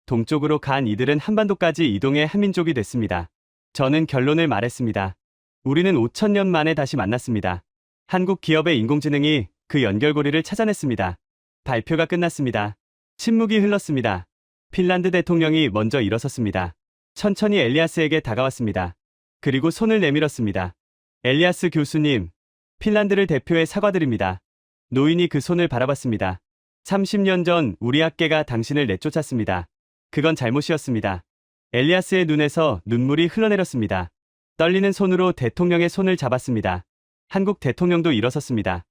동쪽으로 간 이들은 한반도까지 이동해 한민족이 됐습니다. 저는 결론을 말했습니다. 우리는 5,000년 만에 다시 만났습니다. 한국 기업의 인공지능이 그 연결고리를 찾아냈습니다. 발표가 끝났습니다. 침묵이 흘렀습니다. 핀란드 대통령이 먼저 일어섰습니다. 천천히 엘리아스에게 다가왔습니다. 그리고 손을 내밀었습니다. 엘리아스 교수님, 핀란드를 대표해 사과드립니다. 노인이 그 손을 바라봤습니다. 30년 전 우리 학계가 당신을 내쫓았습니다. 그건 잘못이었습니다. 엘리아스의 눈에서 눈물이 흘러내렸습니다. 떨리는 손으로 대통령의 손을 잡았습니다. 한국 대통령도 일어섰습니다.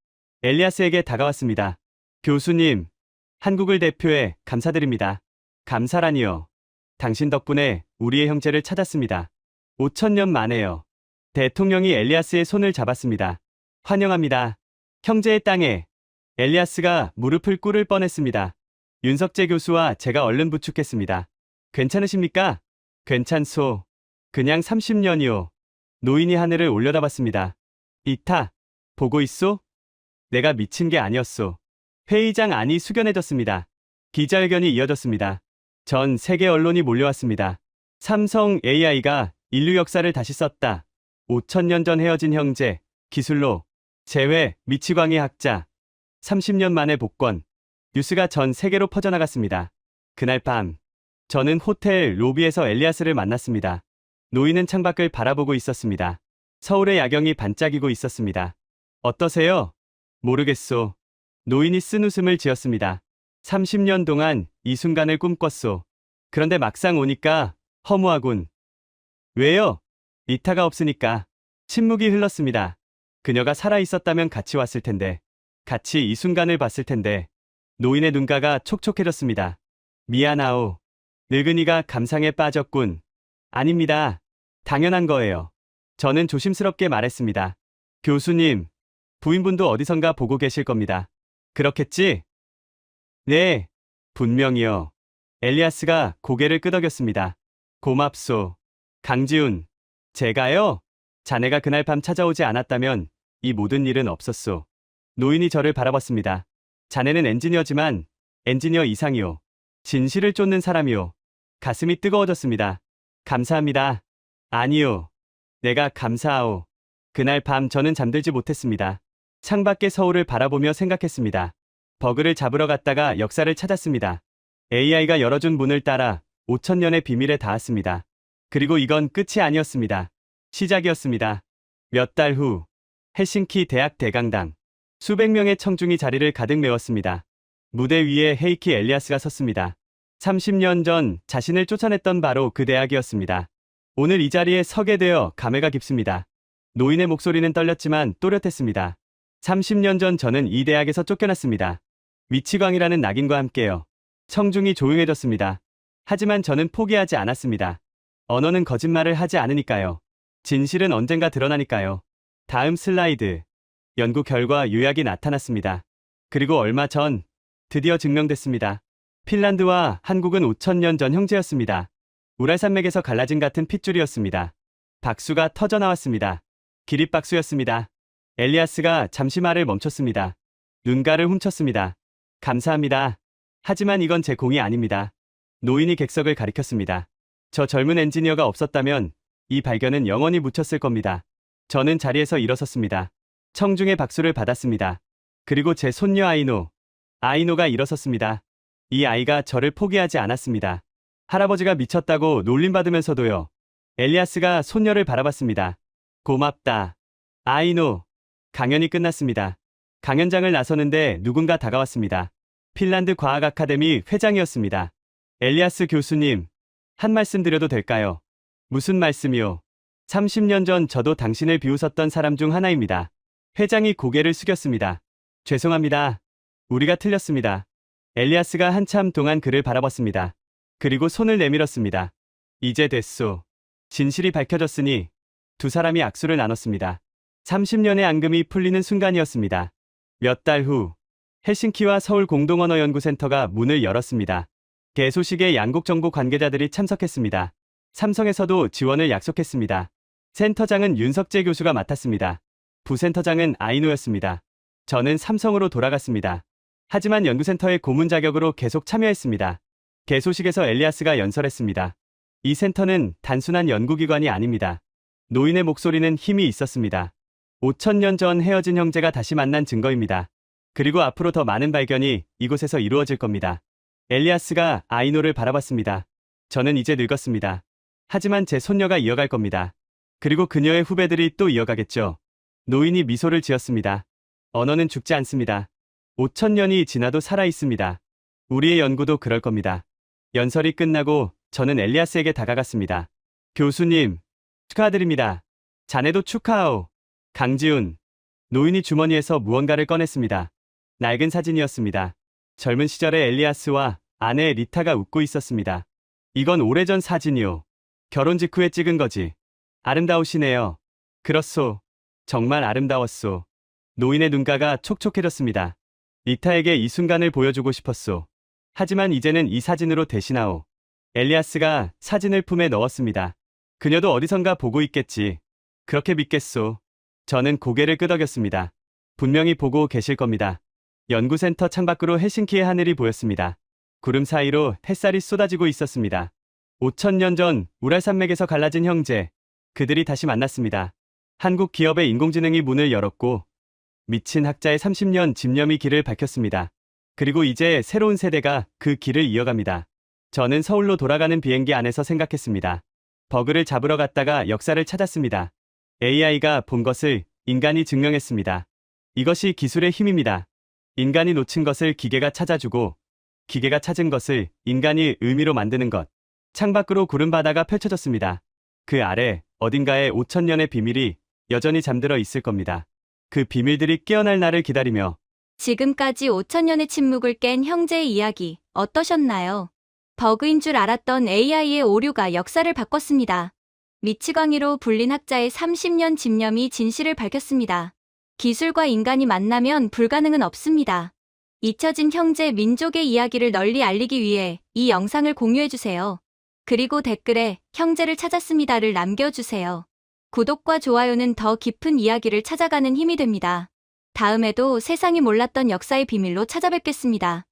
엘리아스에게 다가왔습니다. 교수님, 한국을 대표해 감사드립니다. 감사라니요. 당신 덕분에 우리의 형제를 찾았습니다. 5,000년 만에요. 대통령이 엘리아스의 손을 잡았습니다. 환영합니다. 형제의 땅에. 엘리아스가 무릎을 꿇을 뻔했습니다. 윤석재 교수와 제가 얼른 부축했습니다. 괜찮으십니까? 괜찮소. 그냥 30년이요. 노인이 하늘을 올려다봤습니다. 이타, 보고 있소? 내가 미친 게 아니었소. 회의장 안이 숙연해졌습니다. 기자회견이 이어졌습니다. 전 세계 언론이 몰려왔습니다. 삼성 AI가 인류 역사를 다시 썼다. 5,000년 전 헤어진 형제, 기술로, 재회, 미치광이 학자. 30년 만에 복권. 뉴스가 전 세계로 퍼져나갔습니다. 그날 밤, 저는 호텔 로비에서 엘리아스를 만났습니다. 노인은 창밖을 바라보고 있었습니다. 서울의 야경이 반짝이고 있었습니다. 어떠세요? 모르겠소. 노인이 쓴 웃음을 지었습니다. 30년 동안 이 순간을 꿈꿨소. 그런데 막상 오니까 허무하군. 왜요? 이타가 없으니까. 침묵이 흘렀습니다. 그녀가 살아있었다면 같이 왔을 텐데. 같이 이 순간을 봤을 텐데. 노인의 눈가가 촉촉해졌습니다. 미안하오. 늙은이가 감상에 빠졌군. 아닙니다. 당연한 거예요. 저는 조심스럽게 말했습니다. 교수님, 부인분도 어디선가 보고 계실 겁니다. 그렇겠지? 네, 분명히요. 엘리아스가 고개를 끄덕였습니다. 고맙소. 강지훈, 제가요? 자네가 그날 밤 찾아오지 않았다면 이 모든 일은 없었소. 노인이 저를 바라봤습니다. 자네는 엔지니어지만 엔지니어 이상이요. 진실을 쫓는 사람이요. 가슴이 뜨거워졌습니다. 감사합니다. 아니요. 내가 감사하오. 그날 밤 저는 잠들지 못했습니다. 창밖의 서울을 바라보며 생각했습니다. 버그를 잡으러 갔다가 역사를 찾았습니다. AI가 열어준 문을 따라 5000년의 비밀에 닿았습니다. 그리고 이건 끝이 아니었습니다. 시작이었습니다. 몇 달 후, 헬싱키 대학 대강당. 수백 명의 청중이 자리를 가득 메웠습니다. 무대 위에 헤이키 엘리아스가 섰습니다. 30년 전 자신을 쫓아냈던 바로 그 대학이었습니다. 오늘 이 자리에 서게 되어 감회가 깊습니다. 노인의 목소리는 떨렸지만 또렷했습니다. 30년 전 저는 이 대학에서 쫓겨났습니다. 미치광이라는 낙인과 함께요. 청중이 조용해졌습니다. 하지만 저는 포기하지 않았습니다. 언어는 거짓말을 하지 않으니까요. 진실은 언젠가 드러나니까요. 다음 슬라이드. 연구 결과 요약이 나타났습니다. 그리고 얼마 전 드디어 증명됐습니다. 핀란드와 한국은 5000년 전 형제였습니다. 우랄산맥에서 갈라진 같은 핏줄이었습니다. 박수가 터져 나왔습니다. 기립박수였습니다. 엘리아스가 잠시 말을 멈췄습니다. 눈가를 훔쳤습니다. 감사합니다. 하지만 이건 제 공이 아닙니다. 노인이 객석을 가리켰습니다. 저 젊은 엔지니어가 없었다면 이 발견은 영원히 묻혔을 겁니다. 저는 자리에서 일어섰습니다. 청중의 박수를 받았습니다. 그리고 제 손녀 아이노가 일어섰습니다. 이 아이가 저를 포기하지 않았습니다. 할아버지가 미쳤다고 놀림받으면서도요. 엘리아스가 손녀를 바라봤습니다. 고맙다. 아이노. 강연이 끝났습니다. 강연장을 나서는데 누군가 다가왔습니다. 핀란드 과학 아카데미 회장이었습니다. 엘리아스 교수님, 한 말씀 드려도 될까요? 무슨 말씀이요? 30년 전 저도 당신을 비웃었던 사람 중 하나입니다. 회장이 고개를 숙였습니다. 죄송합니다. 우리가 틀렸습니다. 엘리아스가 한참 동안 그를 바라봤습니다. 그리고 손을 내밀었습니다. 이제 됐소. 진실이 밝혀졌으니 두 사람이 악수를 나눴습니다. 30년의 앙금이 풀리는 순간이었습니다. 몇 달 후, 헬싱키와 서울 공동언어연구센터가 문을 열었습니다. 개소식에 양국 정부 관계자들이 참석했습니다. 삼성에서도 지원을 약속했습니다. 센터장은 윤석재 교수가 맡았습니다. 부센터장은 아이노였습니다. 저는 삼성으로 돌아갔습니다. 하지만 연구센터의 고문 자격으로 계속 참여했습니다. 개소식에서 엘리아스가 연설했습니다. 이 센터는 단순한 연구기관이 아닙니다. 노인의 목소리는 힘이 있었습니다. 5000년 전 헤어진 형제가 다시 만난 증거입니다. 그리고 앞으로 더 많은 발견이 이곳에서 이루어질 겁니다. 엘리아스가 아이노를 바라봤습니다. 저는 이제 늙었습니다. 하지만 제 손녀가 이어갈 겁니다. 그리고 그녀의 후배들이 또 이어가겠죠. 노인이 미소를 지었습니다. 언어는 죽지 않습니다. 5000년이 지나도 살아있습니다. 우리의 연구도 그럴 겁니다. 연설이 끝나고 저는 엘리아스에게 다가갔습니다. 교수님, 축하드립니다. 자네도 축하하오. 강지훈. 노인이 주머니에서 무언가를 꺼냈습니다. 낡은 사진이었습니다. 젊은 시절의 엘리아스와 아내 리타가 웃고 있었습니다. 이건 오래전 사진이오. 결혼 직후에 찍은 거지. 아름다우시네요. 그렇소. 정말 아름다웠소. 노인의 눈가가 촉촉해졌습니다. 리타에게 이 순간을 보여주고 싶었소. 하지만 이제는 이 사진으로 대신하오. 엘리아스가 사진을 품에 넣었습니다. 그녀도 어디선가 보고 있겠지. 그렇게 믿겠소. 저는 고개를 끄덕였습니다. 분명히 보고 계실 겁니다. 연구센터 창밖으로 헬싱키의 하늘이 보였습니다. 구름 사이로 햇살이 쏟아지고 있었습니다. 5000년 전 우랄산맥에서 갈라진 형제. 그들이 다시 만났습니다. 한국 기업의 인공지능이 문을 열었고 미친 학자의 30년 집념이 길을 밝혔습니다. 그리고 이제 새로운 세대가 그 길을 이어갑니다. 저는 서울로 돌아가는 비행기 안에서 생각했습니다. 버그를 잡으러 갔다가 역사를 찾았습니다. AI가 본 것을 인간이 증명했습니다. 이것이 기술의 힘입니다. 인간이 놓친 것을 기계가 찾아주고 기계가 찾은 것을 인간이 의미로 만드는 것. 창밖으로 구름 바다가 펼쳐졌습니다. 그 아래 어딘가에 5000년의 비밀이 여전히 잠들어 있을 겁니다. 그 비밀들이 깨어날 날을 기다리며 지금까지 5000년의 침묵을 깬 형제의 이야기 어떠셨나요? 버그인 줄 알았던 AI의 오류가 역사를 바꿨습니다. 미치광이로 불린 학자의 30년 집념이 진실을 밝혔습니다. 기술과 인간이 만나면 불가능은 없습니다. 잊혀진 형제 민족의 이야기를 널리 알리기 위해 이 영상을 공유해주세요. 그리고 댓글에 형제를 찾았습니다를 남겨주세요. 구독과 좋아요는 더 깊은 이야기를 찾아가는 힘이 됩니다. 다음에도 세상이 몰랐던 역사의 비밀로 찾아뵙겠습니다.